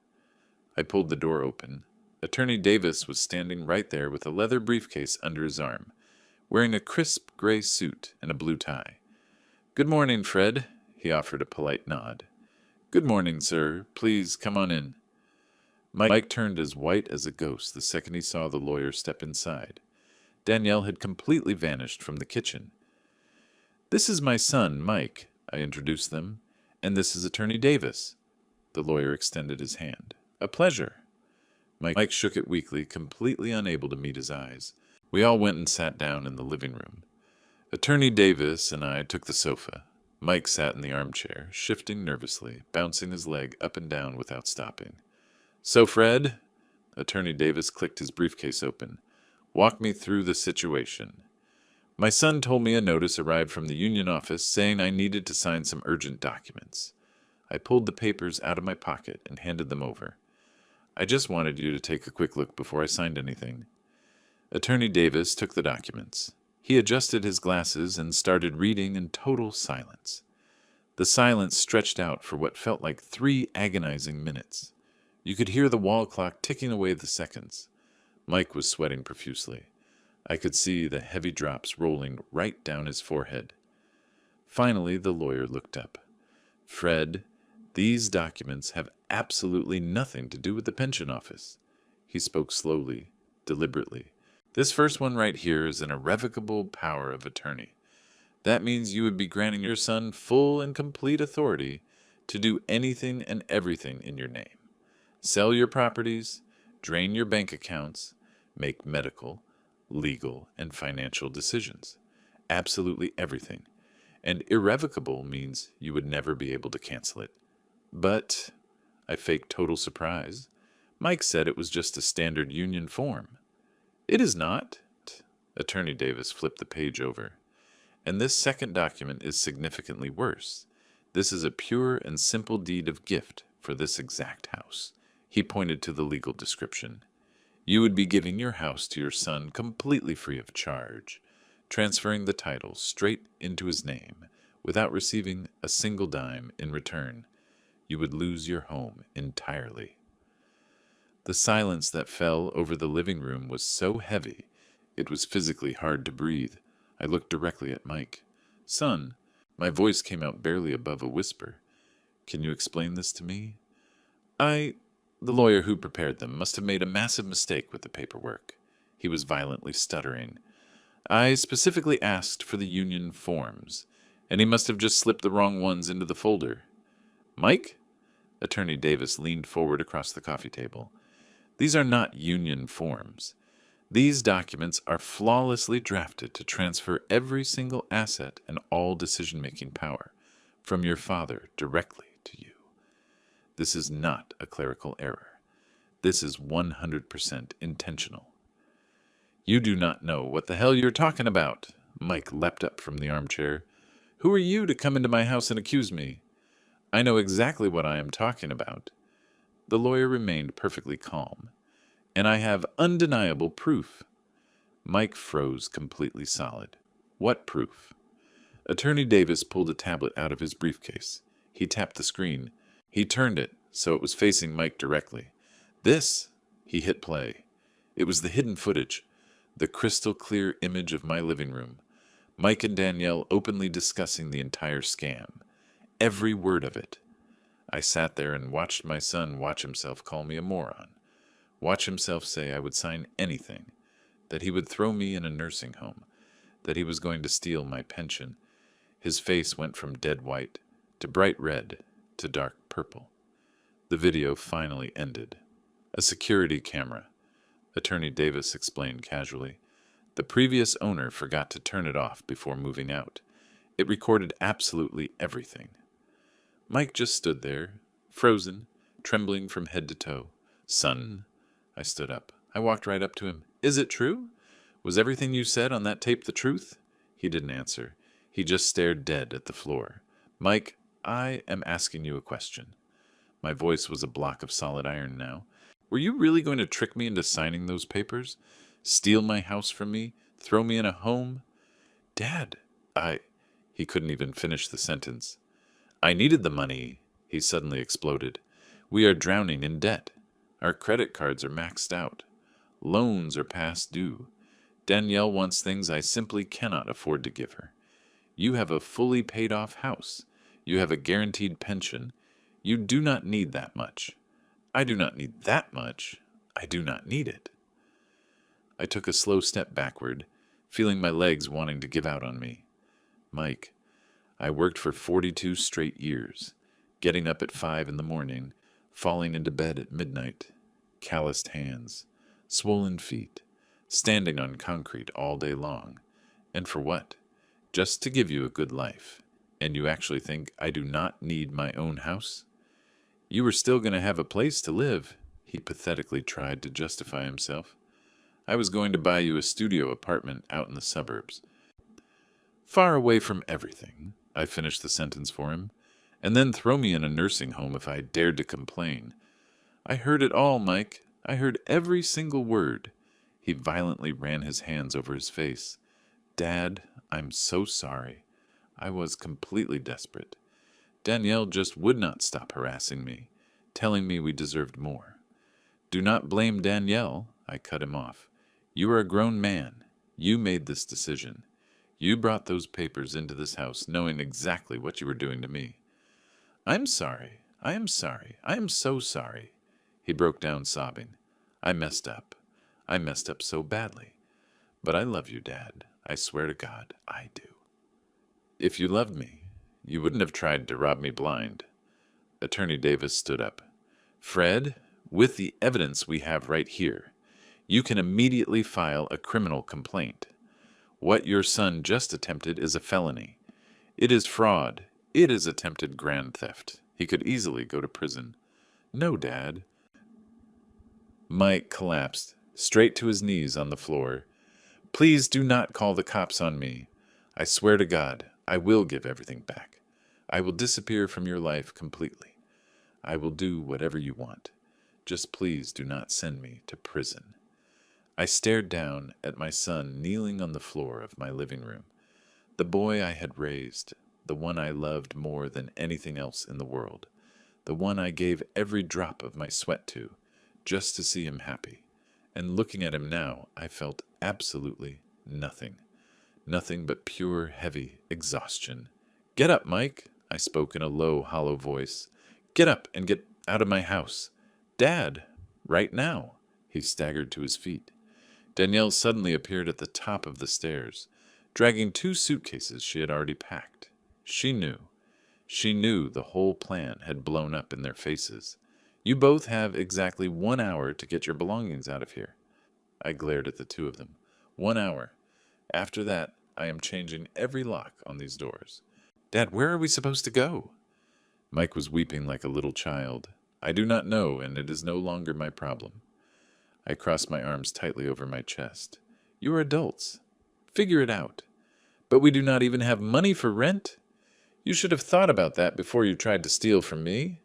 I pulled the door open. Attorney Davis was standing right there with a leather briefcase under his arm, wearing a crisp gray suit and a blue tie. Good morning, Fred. He offered a polite nod. Good morning, sir. Please come on in. Mike turned as white as a ghost the second he saw the lawyer step inside. Danielle had completely vanished from the kitchen. This is my son, Mike, I introduced them, and this is Attorney Davis. The lawyer extended his hand. A pleasure. Mike shook it weakly, completely unable to meet his eyes. We all went and sat down in the living room. Attorney Davis and I took the sofa. Mike sat in the armchair, shifting nervously, bouncing his leg up and down without stopping. So, Fred, Attorney Davis clicked his briefcase open. Walk me through the situation. My son told me a notice arrived from the union office saying I needed to sign some urgent documents. I pulled the papers out of my pocket and handed them over. I just wanted you to take a quick look before I signed anything. Attorney Davis took the documents. He adjusted his glasses and started reading in total silence. The silence stretched out for what felt like 3 agonizing minutes. You could hear the wall clock ticking away the seconds. Mike was sweating profusely. I could see the heavy drops rolling right down his forehead. Finally, the lawyer looked up. Fred, these documents have absolutely nothing to do with the pension office. He spoke slowly, deliberately. This first one right here is an irrevocable power of attorney. That means you would be granting your son full and complete authority to do anything and everything in your name. Sell your properties, drain your bank accounts, make medical, legal, and financial decisions. Absolutely everything. And irrevocable means you would never be able to cancel it. But I faked total surprise. Mike said it was just a standard union form. It is not. Attorney Davis flipped the page over. And this second document is significantly worse. This is a pure and simple deed of gift for this exact house. He pointed to the legal description. You would be giving your house to your son completely free of charge, transferring the title straight into his name without receiving a single dime in return. You would lose your home entirely. The silence that fell over the living room was so heavy, it was physically hard to breathe. I looked directly at Mike. Son, my voice came out barely above a whisper. Can you explain this to me? The lawyer who prepared them must have made a massive mistake with the paperwork. He was violently stuttering. I specifically asked for the union forms, and he must have just slipped the wrong ones into the folder. Mike? Attorney Davis leaned forward across the coffee table. These are not union forms. These documents are flawlessly drafted to transfer every single asset and all decision-making power from your father directly to you. This is not a clerical error. This is 100% intentional. You do not know what the hell you're talking about. Mike leapt up from the armchair. Who are you to come into my house and accuse me? I know exactly what I am talking about. The lawyer remained perfectly calm. And I have undeniable proof. Mike froze completely solid. What proof? Attorney Davis pulled a tablet out of his briefcase. He tapped the screen. He turned it so it was facing Mike directly. This, he hit play. It was the hidden footage, the crystal clear image of my living room. Mike and Danielle openly discussing the entire scam. Every word of it. I sat there and watched my son watch himself call me a moron. Watch himself say I would sign anything, that he would throw me in a nursing home, that he was going to steal my pension. His face went from dead white to bright red to dark purple. The video finally ended. A security camera, Attorney Davis explained casually. The previous owner forgot to turn it off before moving out. It recorded absolutely everything. Mike just stood there, frozen, trembling from head to toe. Son, I stood up. I walked right up to him. Is it true? Was everything you said on that tape the truth? He didn't answer. He just stared dead at the floor. Mike, I am asking you a question. My voice was a block of solid iron now. Were you really going to trick me into signing those papers? Steal my house from me? Throw me in a home? Dad, He couldn't even finish the sentence. I needed the money, he suddenly exploded. We are drowning in debt. Our credit cards are maxed out. Loans are past due. Danielle wants things I simply cannot afford to give her. You have a fully paid off house. You have a guaranteed pension. You do not need that much. I do not need that much. I do not need it. I took a slow step backward, feeling my legs wanting to give out on me. Mike, I worked for 42 straight years, getting up at 5 in the morning, falling into bed at midnight, calloused hands, swollen feet, standing on concrete all day long. And for what? Just to give you a good life. And you actually think I do not need my own house? You were still going to have a place to live, he pathetically tried to justify himself. I was going to buy you a studio apartment out in the suburbs. Far away from everything, I finished the sentence for him, and then throw me in a nursing home if I dared to complain. I heard it all, Mike. I heard every single word. He violently ran his hands over his face. Dad, I'm so sorry. I was completely desperate. Danielle just would not stop harassing me, telling me we deserved more. Do not blame Danielle, I cut him off. You are a grown man. You made this decision. You brought those papers into this house knowing exactly what you were doing to me. I'm sorry. I am sorry. I am so sorry. He broke down sobbing. I messed up. I messed up so badly. But I love you, Dad. I swear to God, I do. If you loved me, you wouldn't have tried to rob me blind. Attorney Davis stood up. Fred, with the evidence we have right here, you can immediately file a criminal complaint. What your son just attempted is a felony. It is fraud. It is attempted grand theft. He could easily go to prison. No, Dad. Mike collapsed, straight to his knees on the floor. Please do not call the cops on me. I swear to God, I will give everything back. I will disappear from your life completely. I will do whatever you want. Just please do not send me to prison. I stared down at my son kneeling on the floor of my living room. The boy I had raised, the one I loved more than anything else in the world, the one I gave every drop of my sweat to, just to see him happy. And looking at him now, I felt absolutely nothing. Nothing but pure, heavy exhaustion. Get up, Mike, I spoke in a low, hollow voice. Get up and get out of my house. Dad, right now. He staggered to his feet. Danielle suddenly appeared at the top of the stairs, dragging 2 suitcases she had already packed. She knew the whole plan had blown up in their faces. You both have exactly 1 hour to get your belongings out of here. I glared at the 2 of them. 1 hour. After that, I am changing every lock on these doors. Dad, where are we supposed to go? Mike was weeping like a little child. I do not know, and it is no longer my problem. I crossed my arms tightly over my chest. You are adults. Figure it out. But we do not even have money for rent. You should have thought about that before you tried to steal from me.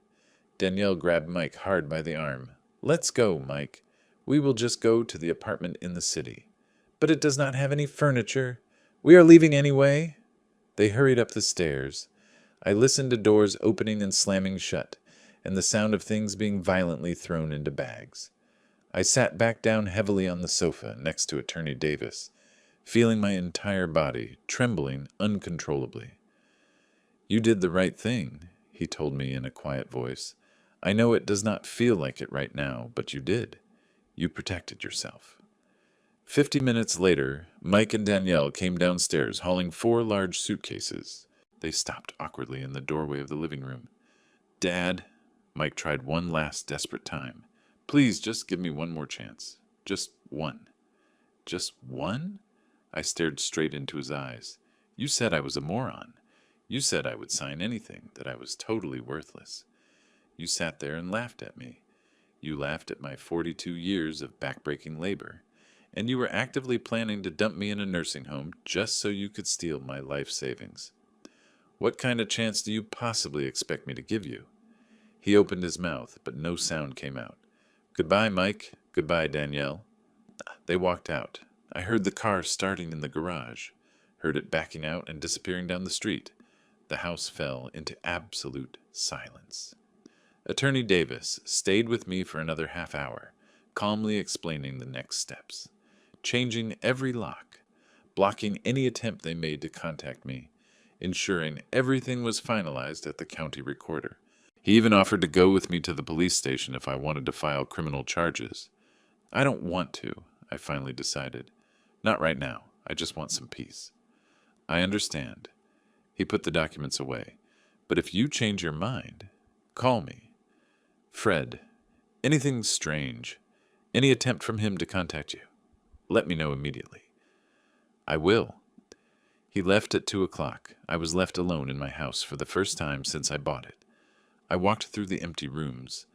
Danielle grabbed Mike hard by the arm. Let's go, Mike. We will just go to the apartment in the city. But it does not have any furniture. We are leaving anyway. They hurried up the stairs. I listened to doors opening and slamming shut, and the sound of things being violently thrown into bags. I sat back down heavily on the sofa next to Attorney Davis, feeling my entire body trembling uncontrollably. You did the right thing, he told me in a quiet voice. I know it does not feel like it right now, but you did. You protected yourself. 50 minutes later, Mike and Danielle came downstairs hauling 4 large suitcases. They stopped awkwardly in the doorway of the living room. Dad, Mike tried one last desperate time. Please, just give me one more chance. Just one. Just one? I stared straight into his eyes. You said I was a moron. You said I would sign anything, that I was totally worthless. You sat there and laughed at me. You laughed at my 42 years of backbreaking labor. And you were actively planning to dump me in a nursing home just so you could steal my life savings. What kind of chance do you possibly expect me to give you? He opened his mouth, but no sound came out. Goodbye, Mike. Goodbye, Danielle. They walked out. I heard the car starting in the garage, heard it backing out and disappearing down the street. The house fell into absolute silence. Attorney Davis stayed with me for another half hour, calmly explaining the next steps, changing every lock, blocking any attempt they made to contact me, ensuring everything was finalized at the county recorder. He even offered to go with me to the police station if I wanted to file criminal charges. I don't want to, I finally decided. Not right now. I just want some peace. I understand. He put the documents away. But if you change your mind, call me. Fred, anything strange, any attempt from him to contact you, let me know immediately. I will. He left at 2 o'clock. I was left alone in my house for the first time since I bought it. I walked through the empty rooms.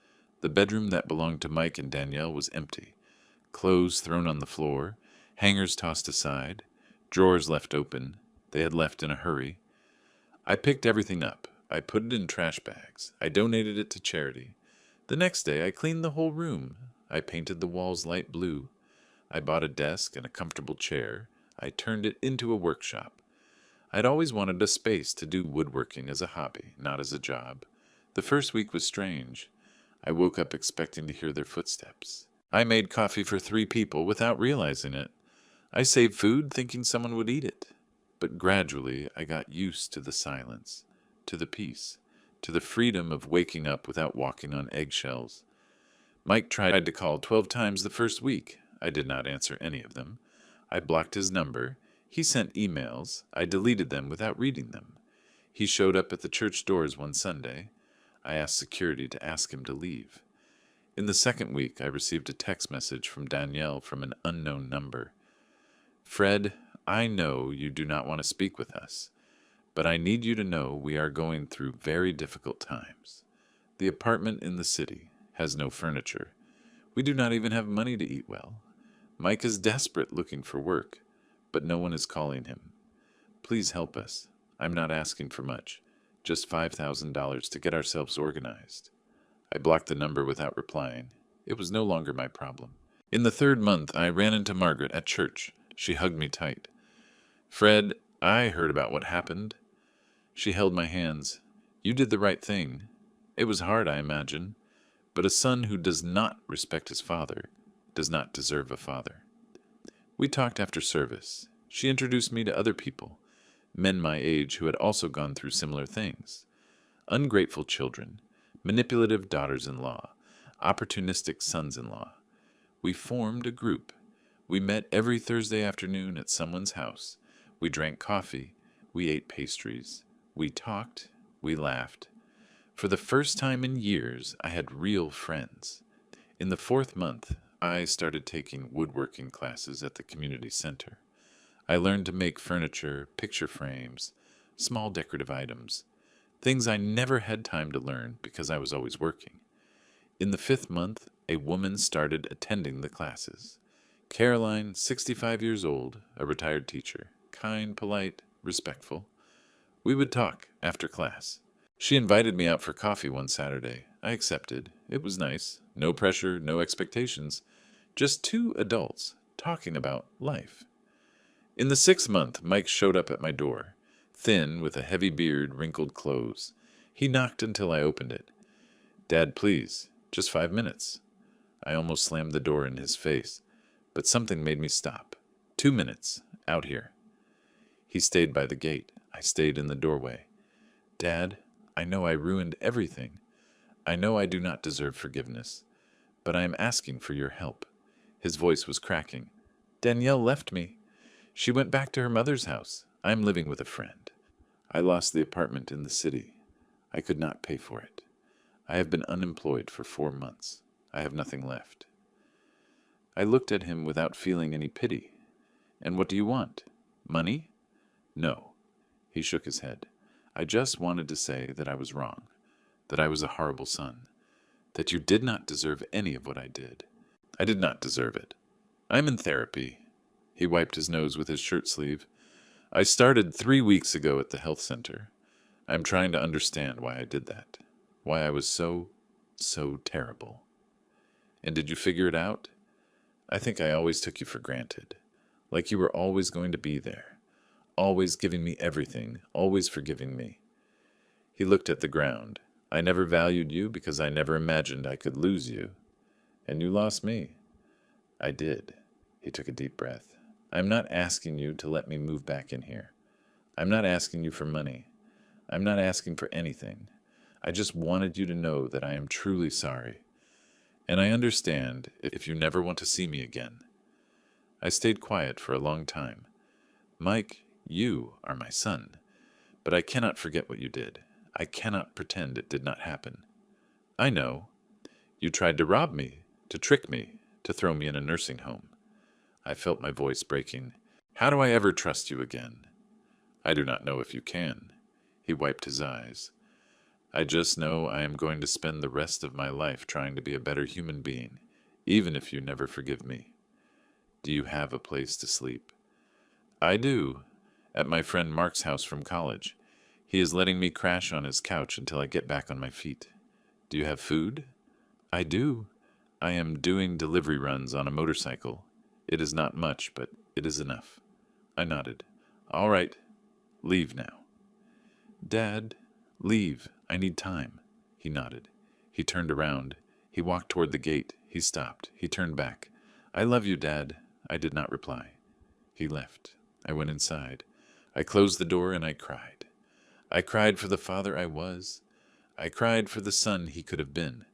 The bedroom that belonged to Mike and Danielle was empty. Clothes thrown on the floor, hangers tossed aside, drawers left open. They had left in a hurry. I picked everything up. I put it in trash bags. I donated it to charity. The next day I cleaned the whole room. I painted the walls light blue. I bought a desk and a comfortable chair. I turned it into a workshop. I'd always wanted a space to do woodworking as a hobby, not as a job. The first week was strange. I woke up expecting to hear their footsteps. I made coffee for 3 people without realizing it. I saved food thinking someone would eat it. But gradually I got used to the silence, to the peace, to the freedom of waking up without walking on eggshells. Mike tried to call 12 times the first week. I did not answer any of them. I blocked his number. He sent emails. I deleted them without reading them. He showed up at the church doors one Sunday. I asked security to ask him to leave. In the second week, I received a text message from Danielle from an unknown number. Fred, I know you do not want to speak with us, but I need you to know we are going through very difficult times. The apartment in the city has no furniture. We do not even have money to eat well. Mike is desperate looking for work, but no one is calling him. Please help us. I'm not asking for much, just $5,000 to get ourselves organized. I blocked the number without replying. It was no longer my problem. In the third month, I ran into Margaret at church. She hugged me tight. Fred, I heard about what happened. She held my hands. You did the right thing. It was hard, I imagine, but a son who does not respect his father does not deserve a father. We talked after service. She introduced me to other people, men my age who had also gone through similar things. Ungrateful children, manipulative daughters-in-law, opportunistic sons-in-law. We formed a group. We met every Thursday afternoon at someone's house. We drank coffee. We ate pastries. We talked. We laughed. For the first time in years, I had real friends. In the fourth month, I started taking woodworking classes at the community center. I learned to make furniture, picture frames, small decorative items, things I never had time to learn because I was always working. In the fifth month, a woman started attending the classes. Caroline, 65 years old, a retired teacher, kind, polite, respectful. We would talk after class. She invited me out for coffee one Saturday. I accepted. It was nice. No pressure, no expectations. Just two adults talking about life. In the sixth month, Mike showed up at my door, thin, with a heavy beard, wrinkled clothes. He knocked until I opened it. Dad, please, just 5 minutes. I almost slammed the door in his face, but something made me stop. 2 minutes, out here. He stayed by the gate. I stayed in the doorway. Dad, I know I ruined everything. I know I do not deserve forgiveness, but I am asking for your help. His voice was cracking. Danielle left me. She went back to her mother's house. I am living with a friend. I lost the apartment in the city. I could not pay for it. I have been unemployed for 4 months. I have nothing left. I looked at him without feeling any pity. And what do you want? Money? No. He shook his head. I just wanted to say that I was wrong, that I was a horrible son, that you did not deserve any of what I did. I did not deserve it. I am in therapy. He wiped his nose with his shirt sleeve. I started 3 weeks ago at the health center. I am trying to understand why I did that, why I was so terrible. And did you figure it out? I think I always took you for granted, like you were always going to be there, always giving me everything, always forgiving me. He looked at the ground. I never valued you because I never imagined I could lose you. And you lost me. I did. He took a deep breath. I'm not asking you to let me move back in here. I'm not asking you for money. I'm not asking for anything. I just wanted you to know that I am truly sorry. And I understand if you never want to see me again. I stayed quiet for a long time. Mike, you are my son, but I cannot forget what you did. I cannot pretend it did not happen. I know. You tried to rob me, to trick me, to throw me in a nursing home. I felt my voice breaking. How do I ever trust you again? I do not know if you can. He wiped his eyes. I just know I am going to spend the rest of my life trying to be a better human being, even if you never forgive me. Do you have a place to sleep? I do, at my friend Mark's house from college. He is letting me crash on his couch until I get back on my feet. Do you have food? I do. I am doing delivery runs on a motorcycle. It is not much, but it is enough. I nodded. All right. Leave now. Dad, leave. I need time. He nodded. He turned around. He walked toward the gate. He stopped. He turned back. I love you, Dad. I did not reply. He left. I went inside. I closed the door and I cried. I cried for the father I was. I cried for the son he could have been.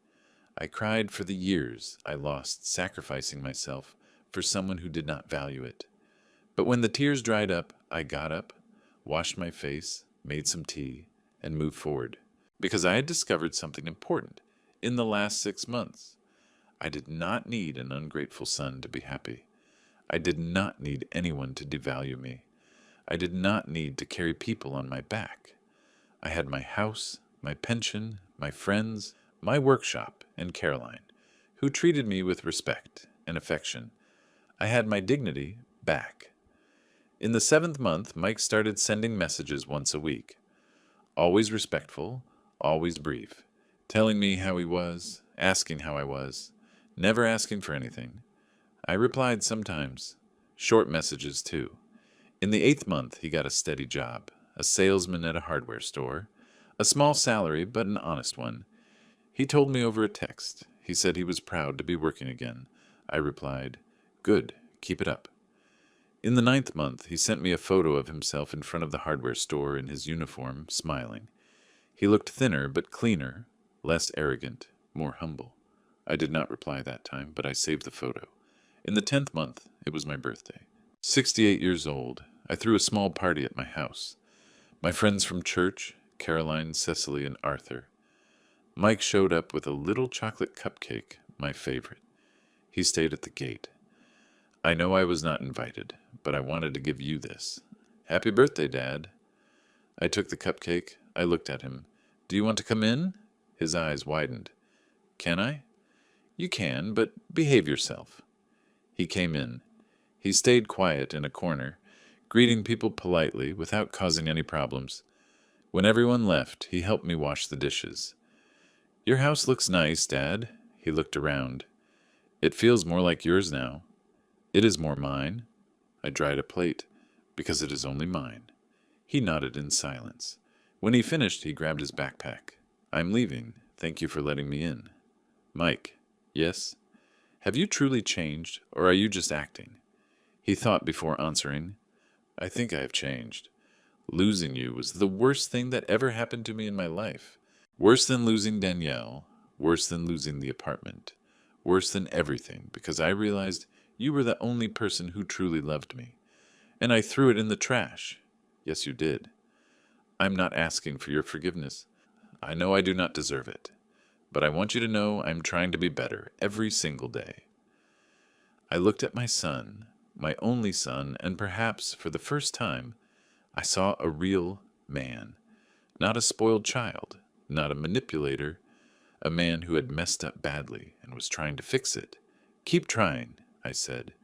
I cried for the years I lost sacrificing myself for someone who did not value it. But when the tears dried up, I got up, washed my face, made some tea, and moved forward. Because I had discovered something important in the last 6 months. I did not need an ungrateful son to be happy. I did not need anyone to devalue me. I did not need to carry people on my back. I had my house, my pension, my friends, my workshop, and Caroline, who treated me with respect and affection. I had my dignity back. In the 7th month, Mike started sending messages once a week. Always respectful, always brief, telling me how he was, asking how I was, never asking for anything. I replied sometimes, short messages too. In the 8th month, he got a steady job, a salesman at a hardware store, a small salary but an honest one. He told me over a text. He said he was proud to be working again. I replied, "Good, keep it up." In the 9th month, he sent me a photo of himself in front of the hardware store in his uniform, smiling. He looked thinner but cleaner, less arrogant, more humble. I did not reply that time, but I saved the photo. In the 10th month, it was my birthday. 68 years old, I threw a small party at my house. My friends from church, Caroline, Cecily, and Arthur. Mike showed up with a little chocolate cupcake, my favorite. He stayed at the gate. I know I was not invited, but I wanted to give you this. Happy birthday, Dad. I took the cupcake. I looked at him. Do you want to come in? His eyes widened. Can I? You can, but behave yourself. He came in. He stayed quiet in a corner, greeting people politely without causing any problems. When everyone left, he helped me wash the dishes. Your house looks nice, Dad. He looked around. It feels more like yours now. It is more mine. I dried a plate, because it is only mine. He nodded in silence. When he finished, he grabbed his backpack. I'm leaving. Thank you for letting me in. Mike. Yes? Have you truly changed, or are you just acting? He thought before answering. I think I have changed. Losing you was the worst thing that ever happened to me in my life. Worse than losing Danielle, worse than losing the apartment, worse than everything, because I realized you were the only person who truly loved me. And I threw it in the trash. Yes, you did. I'm not asking for your forgiveness. I know I do not deserve it. But I want you to know I'm trying to be better every single day. I looked at my son, my only son, and perhaps for the first time, I saw a real man. Not a spoiled child, not a manipulator, a man who had messed up badly and was trying to fix it. Keep trying, I said,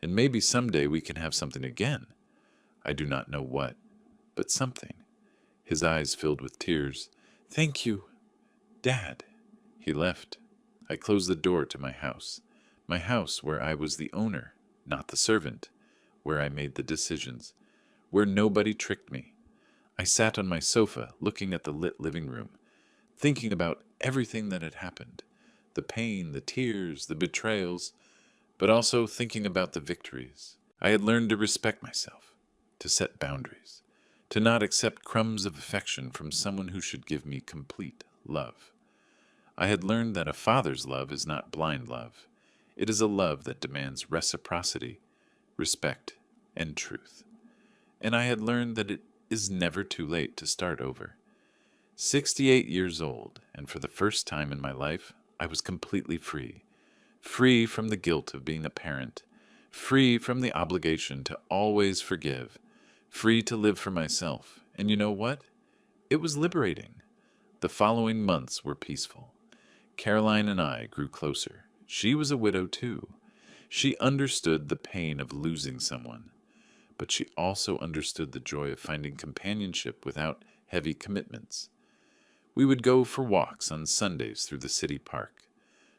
and maybe someday we can have something again. I do not know what, but something. His eyes filled with tears. Thank you, Dad. He left. I closed the door to my house where I was the owner, not the servant, where I made the decisions, where nobody tricked me. I sat on my sofa looking at the lit living room, thinking about everything that had happened, the pain, the tears, the betrayals, but also thinking about the victories. I had learned to respect myself, to set boundaries, to not accept crumbs of affection from someone who should give me complete love. I had learned that a father's love is not blind love. It is a love that demands reciprocity, respect, and truth. And I had learned that it is never too late to start over. 68 years old, and for the first time in my life, I was completely free. Free from the guilt of being a parent, free from the obligation to always forgive, free to live for myself. And you know what? It was liberating. The following months were peaceful. Caroline and I grew closer. She was a widow too. She understood the pain of losing someone, but she also understood the joy of finding companionship without heavy commitments. We would go for walks on Sundays through the city park.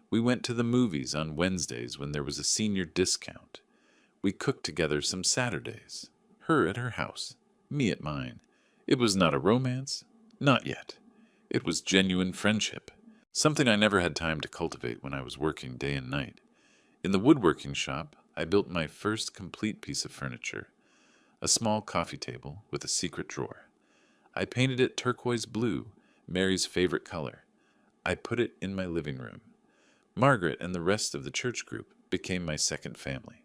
We went to the movies on Wednesdays when there was a senior discount. We cooked together some Saturdays, her at her house, me at mine. It was not a romance, not yet. It was genuine friendship, something I never had time to cultivate when I was working day and night. In the woodworking shop, I built my first complete piece of furniture, a small coffee table with a secret drawer. I painted it turquoise blue, Mary's favorite color. I put it in my living room. Margaret and the rest of the church group became my second family.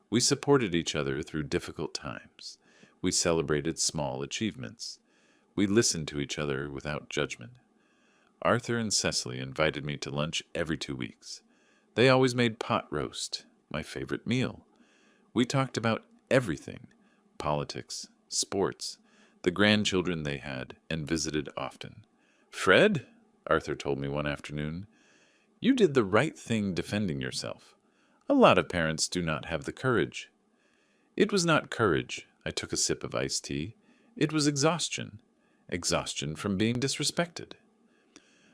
We supported each other through difficult times. We celebrated small achievements. We listened to each other without judgment. Arthur and Cecily invited me to lunch every 2 weeks. They always made pot roast, my favorite meal. We talked about everything: politics, sports, the grandchildren they had, and visited often. Fred, Arthur told me one afternoon, you did the right thing defending yourself. A lot of parents do not have the courage. It was not courage. I took a sip of iced tea. It was exhaustion. Exhaustion from being disrespected.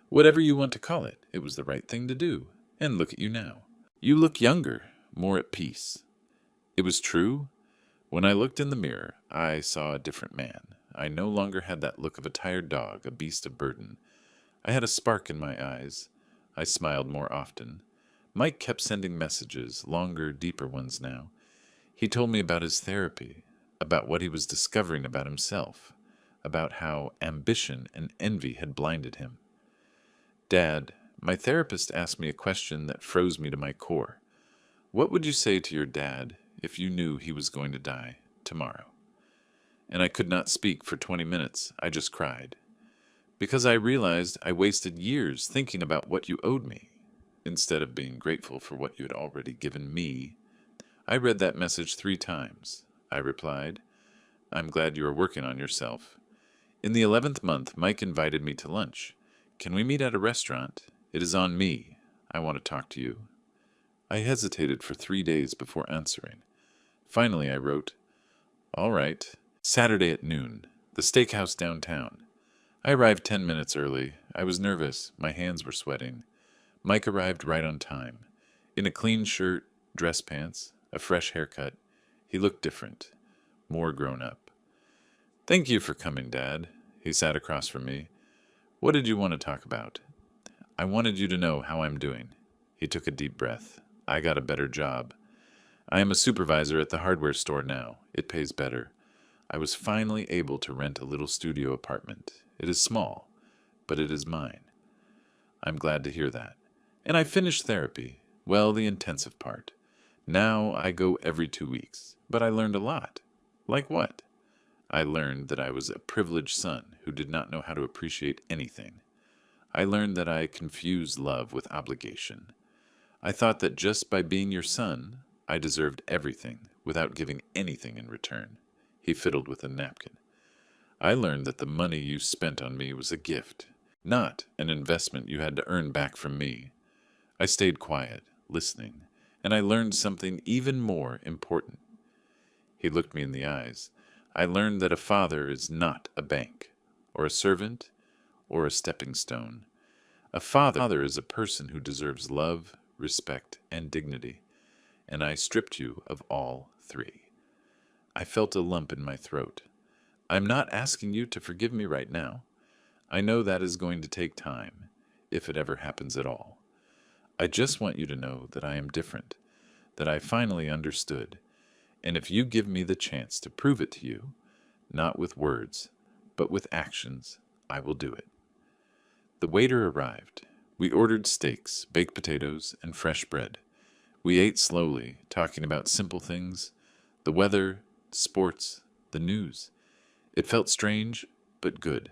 Whatever you want to call it, it was the right thing to do. And look at you now. You look younger, more at peace. It was true. When I looked in the mirror, I saw a different man. I no longer had that look of a tired dog, a beast of burden. I had a spark in my eyes. I smiled more often. Mike kept sending messages, longer, deeper ones now. He told me about his therapy, about what he was discovering about himself, about how ambition and envy had blinded him. Dad, my therapist asked me a question that froze me to my core. What would you say to your dad if you knew he was going to die tomorrow? And I could not speak for 20 minutes. I just cried. Because I realized I wasted years thinking about what you owed me, instead of being grateful for what you had already given me. I read that message 3 times. I replied, I'm glad you are working on yourself. In the 11th month, Mike invited me to lunch. Can we meet at a restaurant? It is on me. I want to talk to you. I hesitated for 3 days before answering. Finally, I wrote, all right. Saturday at noon, the steakhouse downtown. I arrived 10 minutes early. I was nervous. My hands were sweating. Mike arrived right on time. In a clean shirt, dress pants, a fresh haircut. He looked different, more grown up. Thank you for coming, Dad. He sat across from me. What did you want to talk about? I wanted you to know how I'm doing. He took a deep breath. I got a better job. I am a supervisor at the hardware store now. It pays better. I was finally able to rent a little studio apartment. It is small, but it is mine. I'm glad to hear that. And I finished therapy. Well, the intensive part. Now I go every 2 weeks. But I learned a lot. Like what? I learned that I was a privileged son who did not know how to appreciate anything. I learned that I confused love with obligation. I thought that just by being your son, I deserved everything without giving anything in return. He fiddled with a napkin. I learned that the money you spent on me was a gift, not an investment you had to earn back from me. I stayed quiet, listening, and I learned something even more important. He looked me in the eyes. I learned that a father is not a bank, or a servant, or a stepping stone. A father is a person who deserves love, respect, and dignity, and I stripped you of all 3. I felt a lump in my throat. I'm not asking you to forgive me right now. I know that is going to take time, if it ever happens at all. I just want you to know that I am different, that I finally understood, and if you give me the chance to prove it to you, not with words, but with actions, I will do it. The waiter arrived. We ordered steaks, baked potatoes, and fresh bread. We ate slowly, talking about simple things, the weather, sports, the news. It felt strange, but good,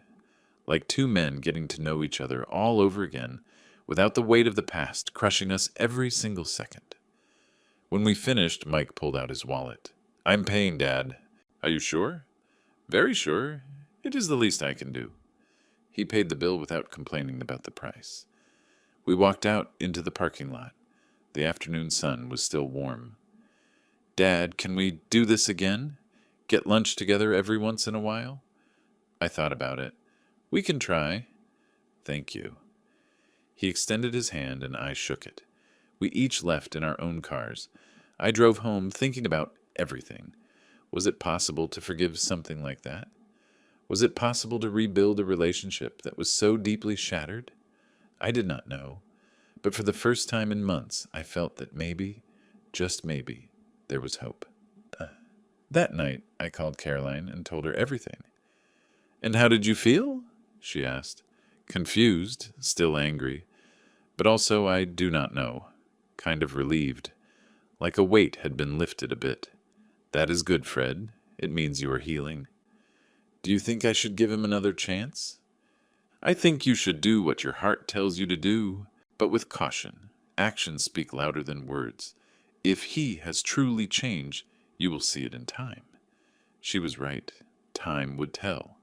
like 2 men getting to know each other all over again, without the weight of the past crushing us every single second. When we finished, Mike pulled out his wallet. I'm paying, Dad. Are you sure? Very sure. It is the least I can do. He paid the bill without complaining about the price. We walked out into the parking lot. The afternoon sun was still warm. Dad, can we do this again? Get lunch together every once in a while? I thought about it. We can try. Thank you. He extended his hand and I shook it. We each left in our own cars. I drove home thinking about everything. Was it possible to forgive something like that? Was it possible to rebuild a relationship that was so deeply shattered? I did not know, but for the first time in months, I felt that maybe, just maybe, there was hope. That night, I called Caroline and told her everything. And how did you feel? She asked. Confused, still angry, but also I do not know, kind of relieved. like a weight had been lifted a bit. That is good, Fred. It means you are healing. Do you think I should give him another chance? I think you should do what your heart tells you to do, but with caution. Actions speak louder than words. If he has truly changed, you will see it in time. She was right. Time would tell.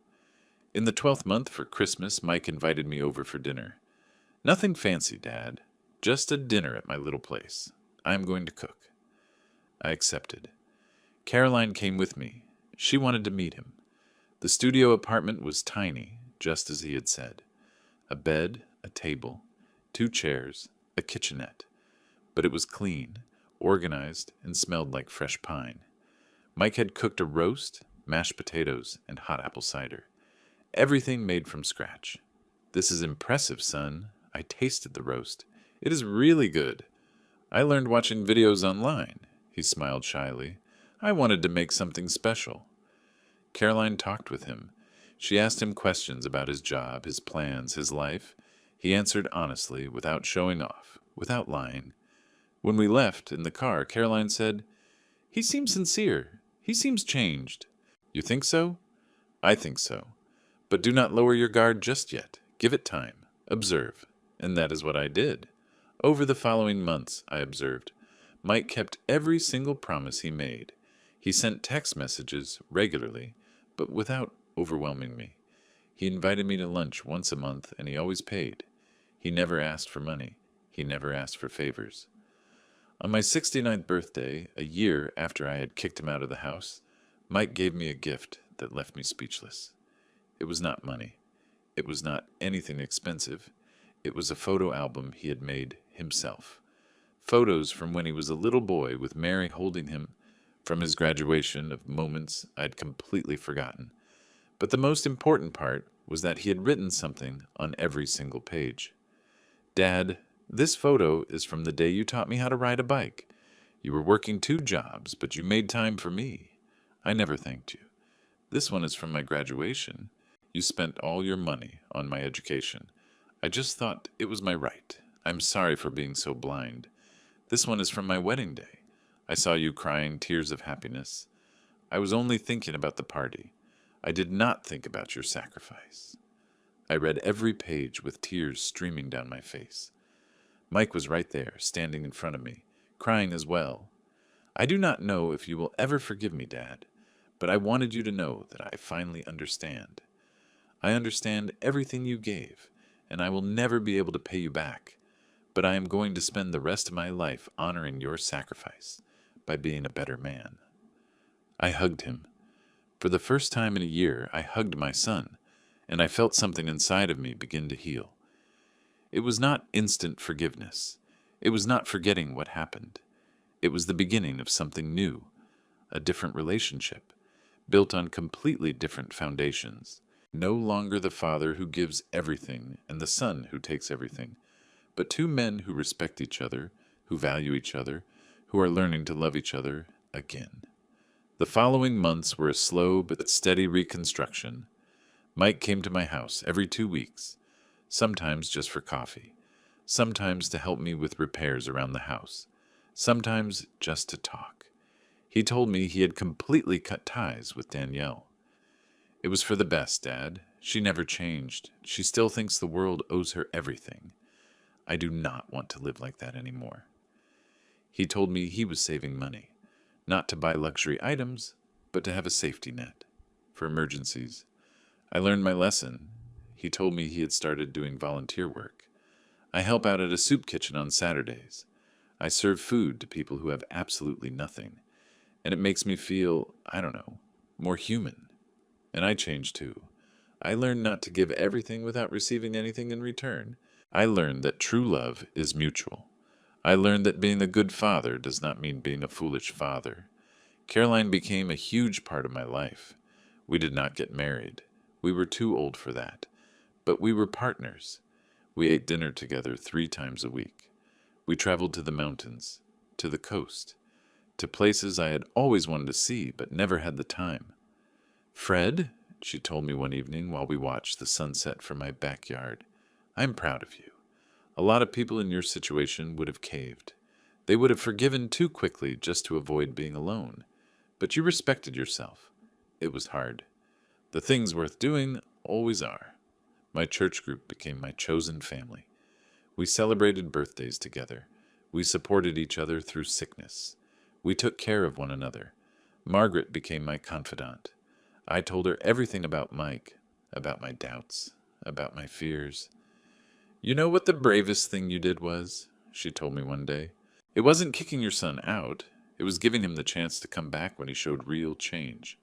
In the 12th month for Christmas, Mike invited me over for dinner. Nothing fancy, Dad. Just a dinner at my little place. I am going to cook. I accepted. Caroline came with me. She wanted to meet him. The studio apartment was tiny, just as he had said. A bed, a table, 2 chairs, a kitchenette. But it was clean, organized, and smelled like fresh pine. Mike had cooked a roast, mashed potatoes, and hot apple cider. Everything made from scratch. This is impressive, son. I tasted the roast. It is really good. I learned watching videos online. He smiled shyly. I wanted to make something special. Caroline talked with him. She asked him questions about his job, his plans, his life. He answered honestly, without showing off, without lying. When we left, in the car, Caroline said, "He seems sincere. He seems changed." You think so? I think so. But do not lower your guard just yet. Give it time. Observe. And that is what I did. Over the following months, I observed, Mike kept every single promise he made. He sent text messages regularly, but without overwhelming me. He invited me to lunch once a month, and he always paid. He never asked for money. He never asked for favors. On my 69th birthday, a year after I had kicked him out of the house, Mike gave me a gift that left me speechless. It was not money. It was not anything expensive. It was a photo album he had made himself. Photos from when he was a little boy with Mary holding him, from his graduation, of moments I had completely forgotten. But the most important part was that he had written something on every single page. Dad, this photo is from the day you taught me how to ride a bike. You were working 2 jobs, but you made time for me. I never thanked you. This one is from my graduation. You spent all your money on my education. I just thought it was my right. I'm sorry for being so blind. This one is from my wedding day. I saw you crying tears of happiness. I was only thinking about the party. I did not think about your sacrifice. I read every page with tears streaming down my face. Mike was right there, standing in front of me, crying as well. I do not know if you will ever forgive me, Dad, but I wanted you to know that I finally understand. I understand everything you gave, and I will never be able to pay you back, but I am going to spend the rest of my life honoring your sacrifice by being a better man. I hugged him. For the first time in a year, I hugged my son, and I felt something inside of me begin to heal. It was not instant forgiveness. It was not forgetting what happened. It was the beginning of something new, a different relationship, built on completely different foundations. No longer the father who gives everything and the son who takes everything, but 2 men who respect each other, who value each other, who are learning to love each other again. The following months were a slow but steady reconstruction. Mike came to my house every 2 weeks, sometimes just for coffee, sometimes to help me with repairs around the house, sometimes just to talk. He told me he had completely cut ties with Danielle. It was for the best, Dad. She never changed. She still thinks the world owes her everything. I do not want to live like that anymore. He told me he was saving money, not to buy luxury items, but to have a safety net for emergencies. I learned my lesson. He told me he had started doing volunteer work. I help out at a soup kitchen on Saturdays. I serve food to people who have absolutely nothing, and it makes me feel, I don't know, more human. And I changed too. I learned not to give everything without receiving anything in return. I learned that true love is mutual. I learned that being a good father does not mean being a foolish father. Caroline became a huge part of my life. We did not get married. We were too old for that. But we were partners. We ate dinner together 3 times a week. We traveled to the mountains, to the coast, to places I had always wanted to see but never had the time. Fred, she told me one evening while we watched the sunset from my backyard, I'm proud of you. A lot of people in your situation would have caved. They would have forgiven too quickly just to avoid being alone. But you respected yourself. It was hard. The things worth doing always are. My church group became my chosen family. We celebrated birthdays together. We supported each other through sickness. We took care of one another. Margaret became my confidant. I told her everything about Mike, about my doubts, about my fears. You know what the bravest thing you did was? She told me one day. It wasn't kicking your son out. It was giving him the chance to come back when he showed real change.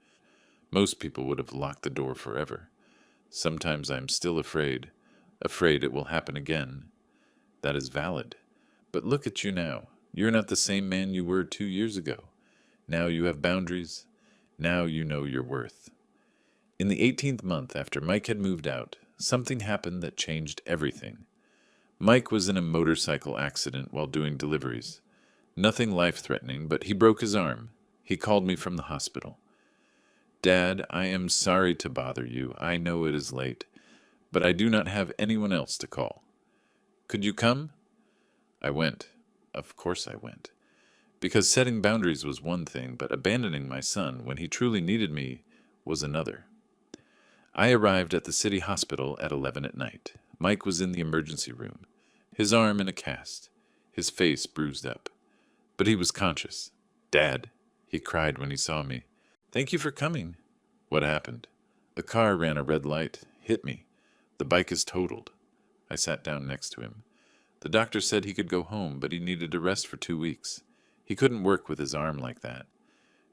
Most people would have locked the door forever. Sometimes I am still afraid it will happen again. That is valid. But look at you now. You're not the same man you were 2 years ago. Now you have boundaries. Now you know your worth. In the 18th month after Mike had moved out, something happened that changed everything. Mike was in a motorcycle accident while doing deliveries. Nothing life-threatening, but he broke his arm. He called me from the hospital. Dad, I am sorry to bother you. I know it is late, but I do not have anyone else to call. Could you come? I went. Of course I went. Because setting boundaries was one thing, but abandoning my son when he truly needed me was another. I arrived at the city hospital at 11 at night. Mike was in the emergency room, his arm in a cast, his face bruised up. But he was conscious. Dad, he cried when he saw me. Thank you for coming. What happened? A car ran a red light, hit me. The bike is totaled. I sat down next to him. The doctor said he could go home, but he needed to rest for 2 weeks. He couldn't work with his arm like that.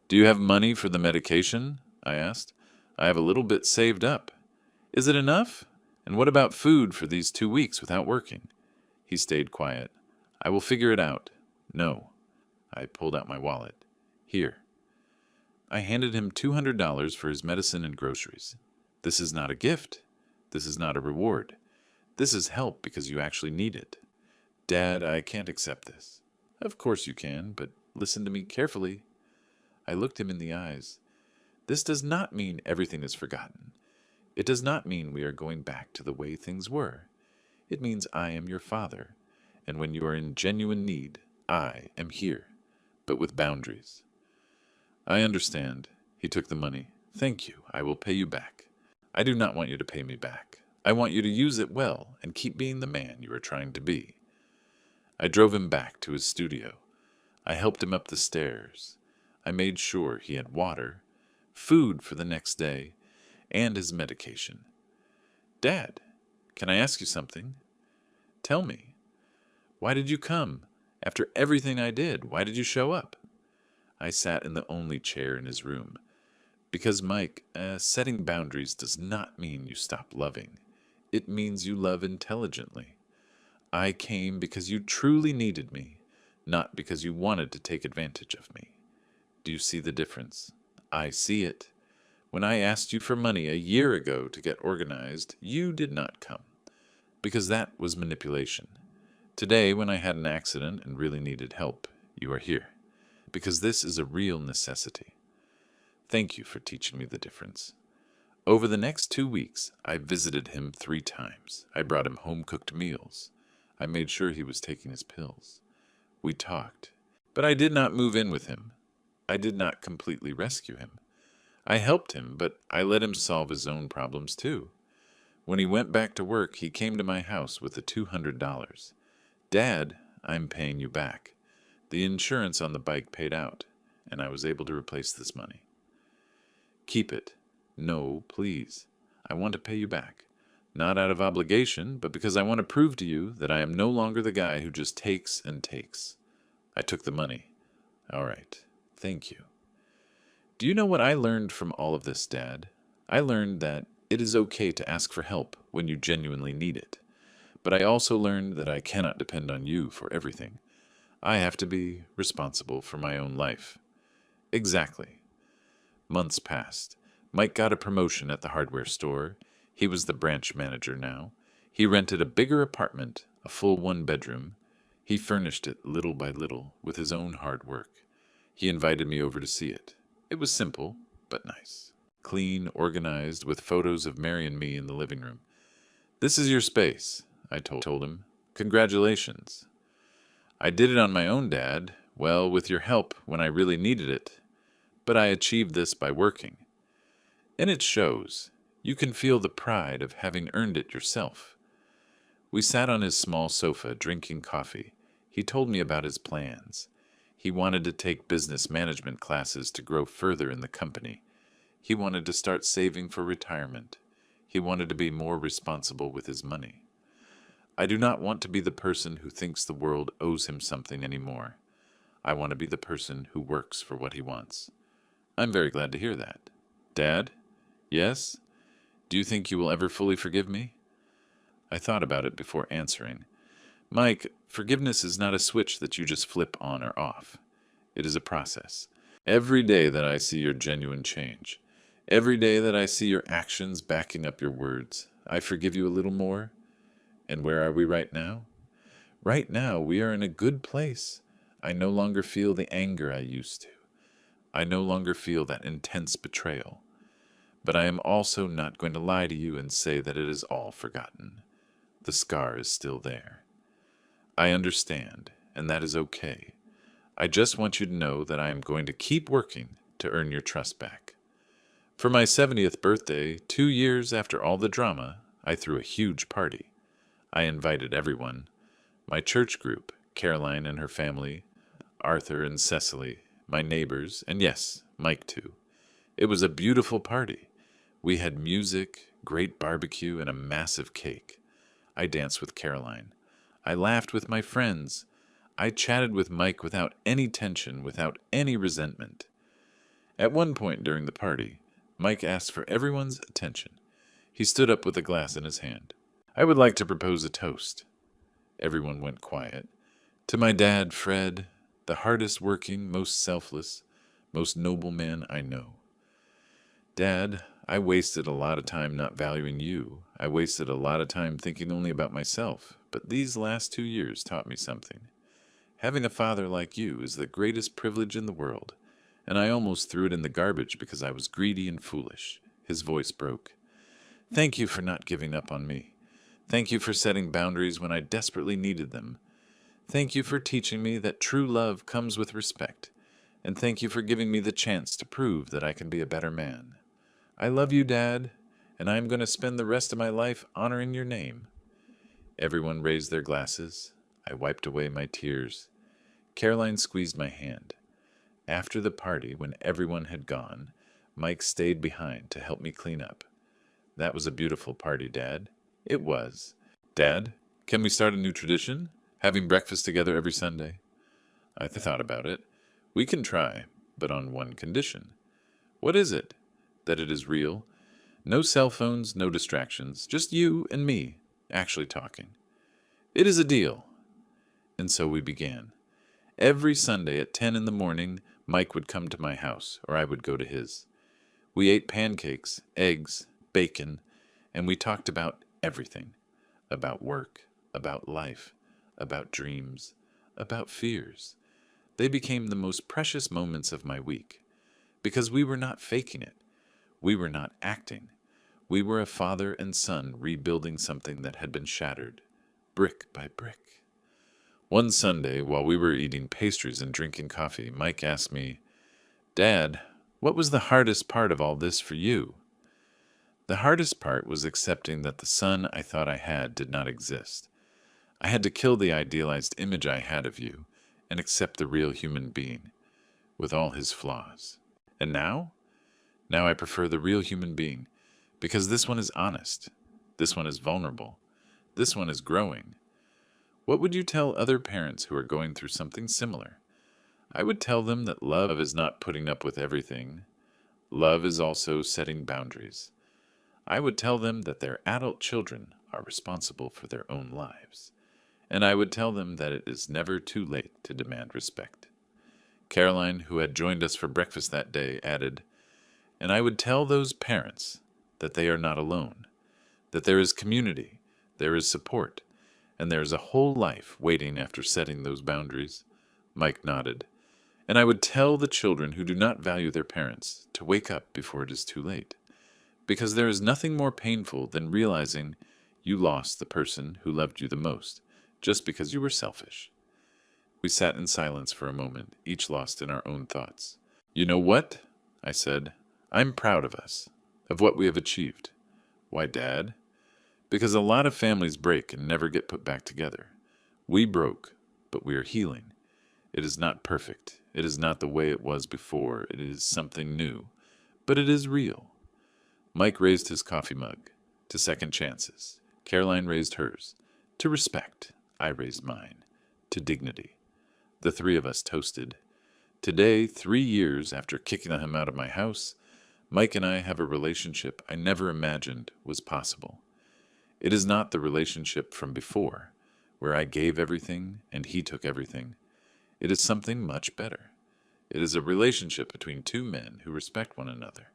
Do you have money for the medication? I asked. I have a little bit saved up. Is it enough? And what about food for these 2 weeks without working? He stayed quiet. I will figure it out. No. I pulled out my wallet. Here. I handed him $200 for his medicine and groceries. This is not a gift. This is not a reward. This is help because you actually need it. Dad, I can't accept this. Of course you can, but listen to me carefully. I looked him in the eyes. This does not mean everything is forgotten. It does not mean we are going back to the way things were. It means I am your father, and when you are in genuine need, I am here, but with boundaries. I understand. He took the money. Thank you. I will pay you back. I do not want you to pay me back. I want you to use it well and keep being the man you are trying to be. I drove him back to his studio. I helped him up the stairs. I made sure he had water, food for the next day, and his medication. Dad, can I ask you something? Tell me. Why did you come? After everything I did, why did you show up? I sat in the only chair in his room. Because, Mike, setting boundaries does not mean you stop loving. It means you love intelligently. I came because you truly needed me, not because you wanted to take advantage of me. Do you see the difference? I see it. When I asked you for money a year ago to get organized, you did not come, because that was manipulation. Today, when I had an accident and really needed help, you are here, because this is a real necessity. Thank you for teaching me the difference. Over the next 2 weeks, I visited him 3 times. I brought him home-cooked meals. I made sure he was taking his pills. We talked. But I did not move in with him. I did not completely rescue him. I helped him, but I let him solve his own problems too. When he went back to work, he came to my house with the $200. Dad, I'm paying you back. The insurance on the bike paid out, and I was able to replace this money. Keep it. No, please. I want to pay you back. Not out of obligation, but because I want to prove to you that I am no longer the guy who just takes and takes. I took the money. All right. Thank you. Do you know what I learned from all of this, Dad? I learned that it is okay to ask for help when you genuinely need it. But I also learned that I cannot depend on you for everything. I have to be responsible for my own life. Exactly. Months passed. Mike got a promotion at the hardware store. He was the branch manager now. He rented a bigger apartment, a full 1-bedroom. He furnished it little by little with his own hard work. He invited me over to see it. It was simple, but nice. Clean, organized, with photos of Mary and me in the living room. This is your space, I told him. Congratulations. I did it on my own, Dad. Well, with your help when I really needed it. But I achieved this by working. And it shows. You can feel the pride of having earned it yourself. We sat on his small sofa drinking coffee. He told me about his plans. He wanted to take business management classes to grow further in the company. He wanted to start saving for retirement. He wanted to be more responsible with his money. I do not want to be the person who thinks the world owes him something anymore. I want to be the person who works for what he wants. I'm very glad to hear that. Dad? Yes? Do you think you will ever fully forgive me? I thought about it before answering. Mike, forgiveness is not a switch that you just flip on or off. It is a process. Every day that I see your genuine change, every day that I see your actions backing up your words, I forgive you a little more. And where are we right now? Right now, we are in a good place. I no longer feel the anger I used to. I no longer feel that intense betrayal. But I am also not going to lie to you and say that it is all forgotten. The scar is still there. I understand, and that is okay. I just want you to know that I am going to keep working to earn your trust back. For my 70th birthday, 2 years after all the drama, I threw a huge party. I invited everyone. My church group, Caroline and her family, Arthur and Cecily, my neighbors, and yes, Mike too. It was a beautiful party. We had music, great barbecue, and a massive cake. I danced with Caroline. I laughed with my friends. I chatted with Mike without any tension, without any resentment. At one point during the party, Mike asked for everyone's attention. He stood up with a glass in his hand. I would like to propose a toast. Everyone went quiet. To my dad, Fred, the hardest working, most selfless, most noble man I know. Dad, I wasted a lot of time not valuing you. I wasted a lot of time thinking only about myself. But these last 2 years taught me something. Having a father like you is the greatest privilege in the world. And I almost threw it in the garbage because I was greedy and foolish. His voice broke. Thank you for not giving up on me. Thank you for setting boundaries when I desperately needed them. Thank you for teaching me that true love comes with respect. And thank you for giving me the chance to prove that I can be a better man. I love you, Dad, and I am going to spend the rest of my life honoring your name. Everyone raised their glasses. I wiped away my tears. Caroline squeezed my hand. After the party, when everyone had gone, Mike stayed behind to help me clean up. That was a beautiful party, Dad. It was. Dad, can we start a new tradition? Having breakfast together every Sunday? I thought about it. We can try, but on one condition. What is it? That it is real. No cell phones, no distractions. Just you and me, actually talking. It is a deal. And so we began. Every Sunday at 10 in the morning, Mike would come to my house, or I would go to his. We ate pancakes, eggs, bacon, and we talked about everything. About work, about life, about dreams, about fears. They became the most precious moments of my week, because we were not faking it. We were not acting. We were a father and son rebuilding something that had been shattered, brick by brick. One Sunday, while we were eating pastries and drinking coffee, Mike asked me, Dad, what was the hardest part of all this for you? The hardest part was accepting that the son I thought I had did not exist. I had to kill the idealized image I had of you and accept the real human being, with all his flaws. And now? Now I prefer the real human being, because this one is honest. This one is vulnerable. This one is growing. What would you tell other parents who are going through something similar? I would tell them that love is not putting up with everything. Love is also setting boundaries. I would tell them that their adult children are responsible for their own lives. And I would tell them that it is never too late to demand respect. Caroline, who had joined us for breakfast that day, added, and I would tell those parents that they are not alone, that there is community, there is support, and there is a whole life waiting after setting those boundaries. Mike nodded. And I would tell the children who do not value their parents to wake up before it is too late, because there is nothing more painful than realizing you lost the person who loved you the most, just because you were selfish. We sat in silence for a moment, each lost in our own thoughts. You know what? I said. I'm proud of us, of what we have achieved. Why, Dad? Because a lot of families break and never get put back together. We broke, but we are healing. It is not perfect. It is not the way it was before. It is something new. But it is real. Mike raised his coffee mug. To second chances. Caroline raised hers. To respect. I raised mine. To dignity. The three of us toasted. Today, 3 years after kicking him out of my house, Mike and I have a relationship I never imagined was possible. It is not the relationship from before, where I gave everything and he took everything. It is something much better. It is a relationship between two men who respect one another.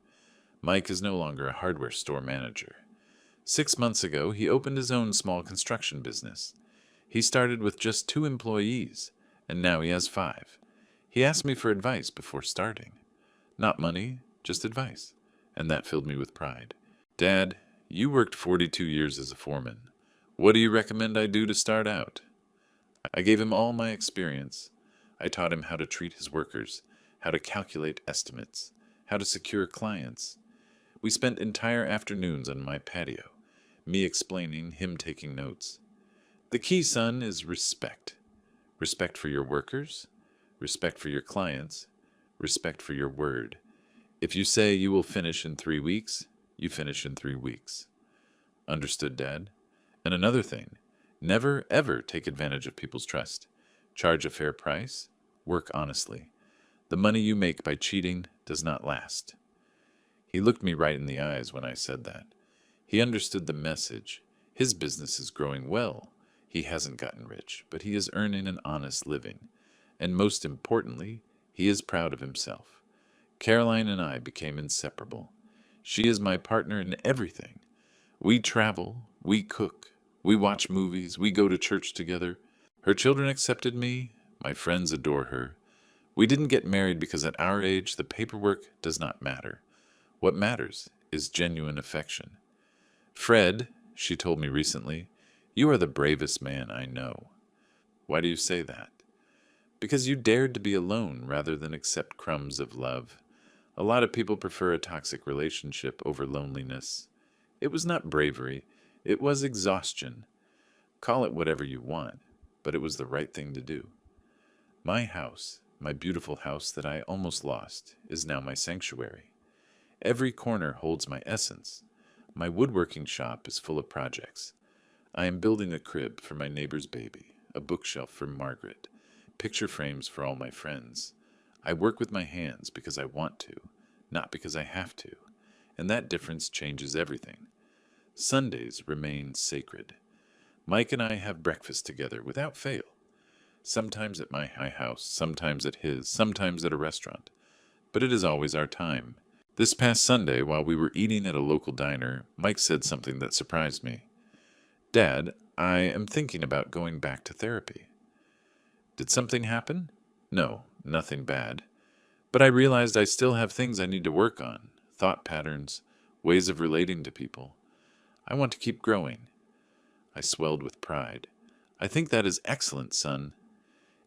Mike is no longer a hardware store manager. 6 months ago, he opened his own small construction business. He started with just 2 employees, and now he has 5. He asked me for advice before starting. Not money, just advice. And that filled me with pride. Dad, you worked 42 years as a foreman. What do you recommend I do to start out? I gave him all my experience. I taught him how to treat his workers, how to calculate estimates, how to secure clients. We spent entire afternoons on my patio, me explaining, him taking notes. The key, son, is respect. Respect for your workers, respect for your clients, respect for your word. If you say you will finish in 3 weeks, you finish in 3 weeks. Understood, Dad? And another thing, never ever take advantage of people's trust. Charge a fair price, work honestly. The money you make by cheating does not last. He looked me right in the eyes when I said that. He understood the message. His business is growing well. He hasn't gotten rich, but he is earning an honest living. And most importantly, he is proud of himself. Caroline and I became inseparable. She is my partner in everything. We travel, we cook, we watch movies, we go to church together. Her children accepted me, my friends adore her. We didn't get married because at our age the paperwork does not matter. What matters is genuine affection. Fred, she told me recently, you are the bravest man I know. Why do you say that? Because you dared to be alone rather than accept crumbs of love. A lot of people prefer a toxic relationship over loneliness. It was not bravery, it was exhaustion. Call it whatever you want, but it was the right thing to do. My house, my beautiful house that I almost lost, is now my sanctuary. Every corner holds my essence. My woodworking shop is full of projects. I am building a crib for my neighbor's baby, a bookshelf for Margaret, picture frames for all my friends. I work with my hands because I want to, not because I have to, and that difference changes everything. Sundays remain sacred. Mike and I have breakfast together without fail. Sometimes at my house, sometimes at his, sometimes at a restaurant. But it is always our time. This past Sunday, while we were eating at a local diner, Mike said something that surprised me. Dad, I am thinking about going back to therapy. Did something happen? No, nothing bad. But I realized I still have things I need to work on, thought patterns, ways of relating to people. I want to keep growing. I swelled with pride. I think that is excellent, son.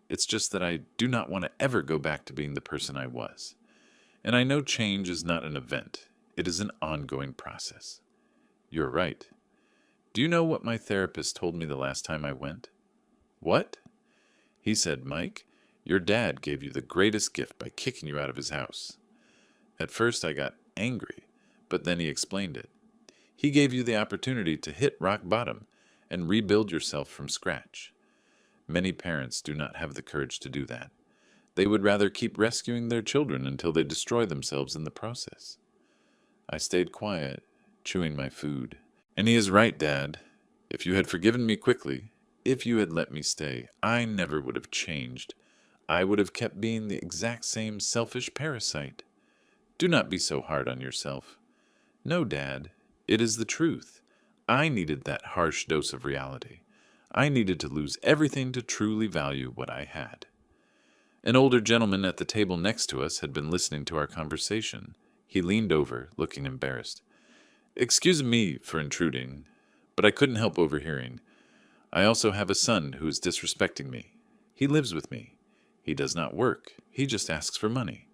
It's just that I do not want to ever go back to being the person I was. And I know change is not an event. It is an ongoing process. You're right. Do you know what my therapist told me the last time I went? What? He said, Mike, your dad gave you the greatest gift by kicking you out of his house. At first I got angry, but then he explained it. He gave you the opportunity to hit rock bottom and rebuild yourself from scratch. Many parents do not have the courage to do that. They would rather keep rescuing their children until they destroy themselves in the process. I stayed quiet, chewing my food. And he is right, Dad. If you had forgiven me quickly, if you had let me stay, I never would have changed. I would have kept being the exact same selfish parasite. Do not be so hard on yourself. No, Dad, it is the truth. I needed that harsh dose of reality. I needed to lose everything to truly value what I had. An older gentleman at the table next to us had been listening to our conversation. He leaned over, looking embarrassed. Excuse me for intruding, but I couldn't help overhearing. I also have a son who is disrespecting me. He lives with me. He does not work. He just asks for money.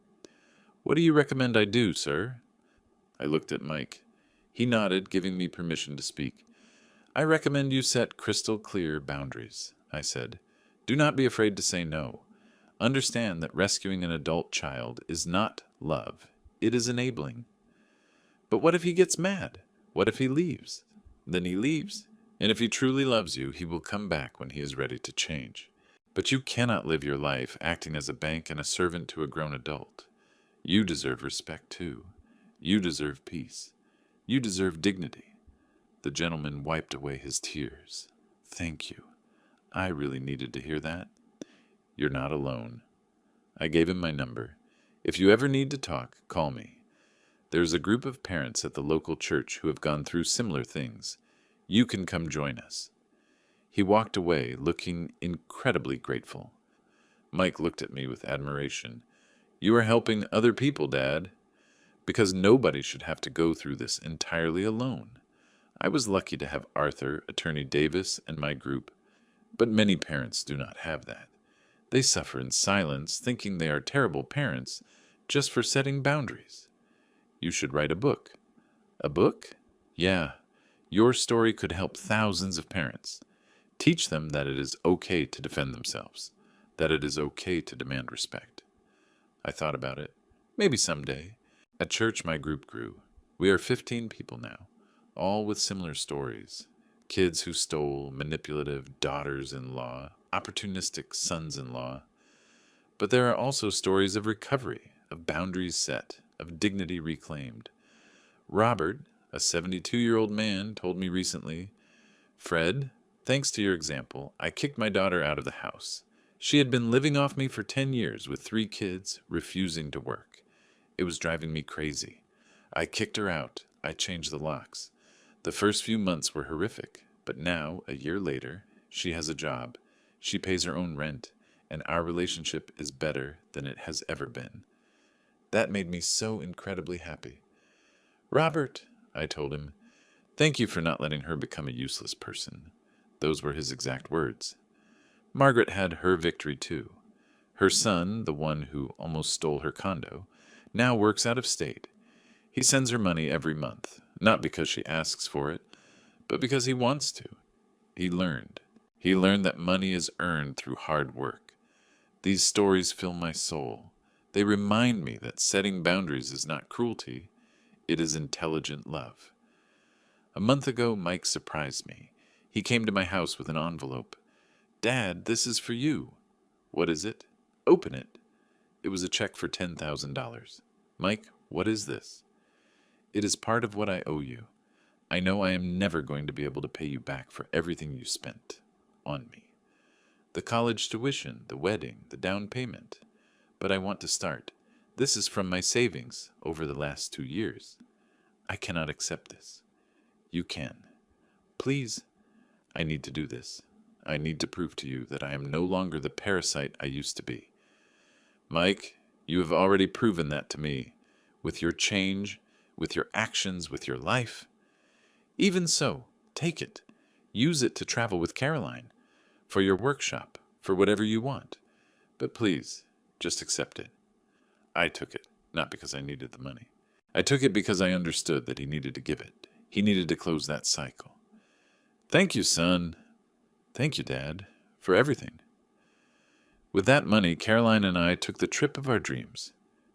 What do you recommend I do, sir? I looked at Mike. He nodded, giving me permission to speak. I recommend you set crystal clear boundaries, I said. Do not be afraid to say no. Understand that rescuing an adult child is not love. It is enabling. But what if he gets mad? What if he leaves? Then he leaves. And if he truly loves you, he will come back when he is ready to change. But you cannot live your life acting as a bank and a servant to a grown adult. You deserve respect, too. You deserve peace. You deserve dignity. The gentleman wiped away his tears. Thank you. I really needed to hear that. You're not alone. I gave him my number. If you ever need to talk, call me. There's a group of parents at the local church who have gone through similar things. You can come join us. He walked away, looking incredibly grateful. Mike looked at me with admiration. You are helping other people, Dad. Because nobody should have to go through this entirely alone. I was lucky to have Arthur, Attorney Davis, and my group. But many parents do not have that. They suffer in silence, thinking they are terrible parents, just for setting boundaries. You should write a book. A book? Yeah. Your story could help thousands of parents. Teach them that it is okay to defend themselves, that it is okay to demand respect. I thought about it. Maybe someday. At church, my group grew. We are 15 people now, all with similar stories. Kids who stole, manipulative daughters-in-law, opportunistic sons-in-law. But there are also stories of recovery, of boundaries set, of dignity reclaimed. Robert, a 72-year-old man, told me recently, Fred, thanks to your example, I kicked my daughter out of the house. She had been living off me for 10 years with 3 kids, refusing to work. It was driving me crazy. I kicked her out. I changed the locks. The first few months were horrific, but now, a year later, she has a job. She pays her own rent, and our relationship is better than it has ever been. That made me so incredibly happy. Robert, I told him, thank you for not letting her become a useless person. Those were his exact words. Margaret had her victory too. Her son, the one who almost stole her condo, now works out of state. He sends her money every month, not because she asks for it, but because he wants to. He learned. He learned that money is earned through hard work. These stories fill my soul. They remind me that setting boundaries is not cruelty, it is intelligent love. A month ago, Mike surprised me. He came to my house with an envelope. Dad, this is for you. What is it? Open it. It was a check for $10,000. Mike, what is this? It is part of what I owe you. I know I am never going to be able to pay you back for everything you spent on me. The college tuition, the wedding, the down payment. But I want to start. This is from my savings over the last 2 years. I cannot accept this. You can. Please, I need to do this. I need to prove to you that I am no longer the parasite I used to be. Mike, you have already proven that to me, with your change, with your actions, with your life. Even so, take it. Use it to travel with Caroline, for your workshop, for whatever you want. But please, just accept it. I took it, not because I needed the money. I took it because I understood that he needed to give it. He needed to close that cycle. Thank you, son. Thank you, Dad, for everything. With that money, Caroline and I took the trip of our dreams.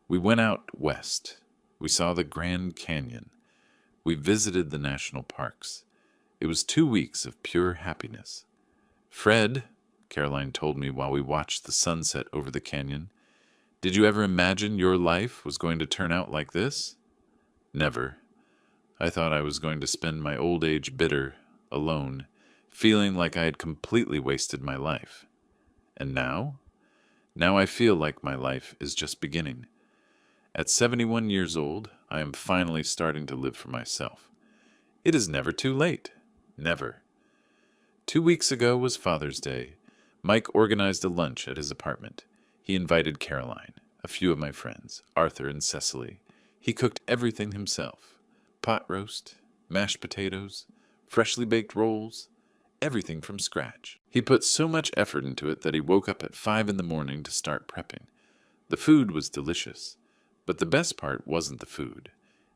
We went out west. We saw the Grand Canyon. We visited the national parks. It was 2 weeks of pure happiness. Fred, Caroline told me while we watched the sunset over the canyon, did you ever imagine your life was going to turn out like this? Never. I thought I was going to spend my old age bitter, alone, feeling like I had completely wasted my life. And now? Now I feel like my life is just beginning. At 71 years old, I am finally starting to live for myself. It is never too late. Never. 2 weeks ago was Father's Day. Mike organized a lunch at his apartment. He invited Caroline, a few of my friends, Arthur and Cecily. He cooked everything himself. Pot roast, mashed potatoes, freshly baked rolls, everything from scratch. He put so much effort into it that he woke up at 5 in the morning to start prepping. The food was delicious, but the best part wasn't the food.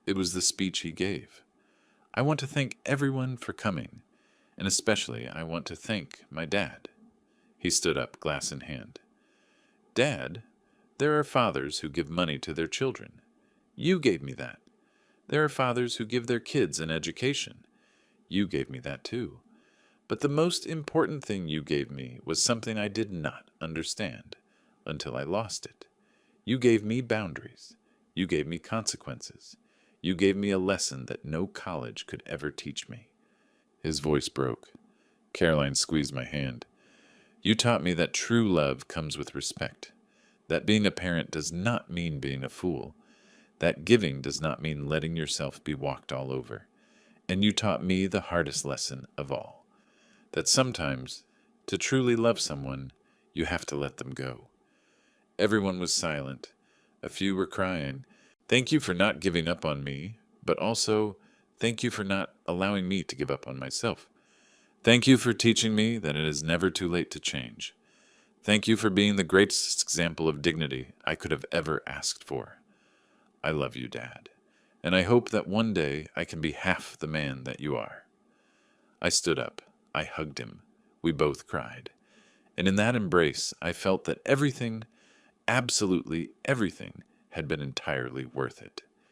It was the speech he gave. I want to thank everyone for coming, and especially I want to thank my dad. He stood up, glass in hand. Dad, there are fathers who give money to their children. You gave me that. There are fathers who give their kids an education. You gave me that too. But the most important thing you gave me was something I did not understand until I lost it. You gave me boundaries. You gave me consequences. You gave me a lesson that no college could ever teach me. His voice broke. Caroline squeezed my hand. You taught me that true love comes with respect, that being a parent does not mean being a fool, that giving does not mean letting yourself be walked all over. And you taught me the hardest lesson of all, that sometimes, to truly love someone, you have to let them go. Everyone was silent. A few were crying. Thank you for not giving up on me, but also thank you for not allowing me to give up on myself. Thank you for teaching me that it is never too late to change. Thank you for being the greatest example of dignity I could have ever asked for. I love you, Dad, and I hope that one day I can be half the man that you are. I stood up. I hugged him. We both cried. And in that embrace, I felt that everything, absolutely everything, had been entirely worth it.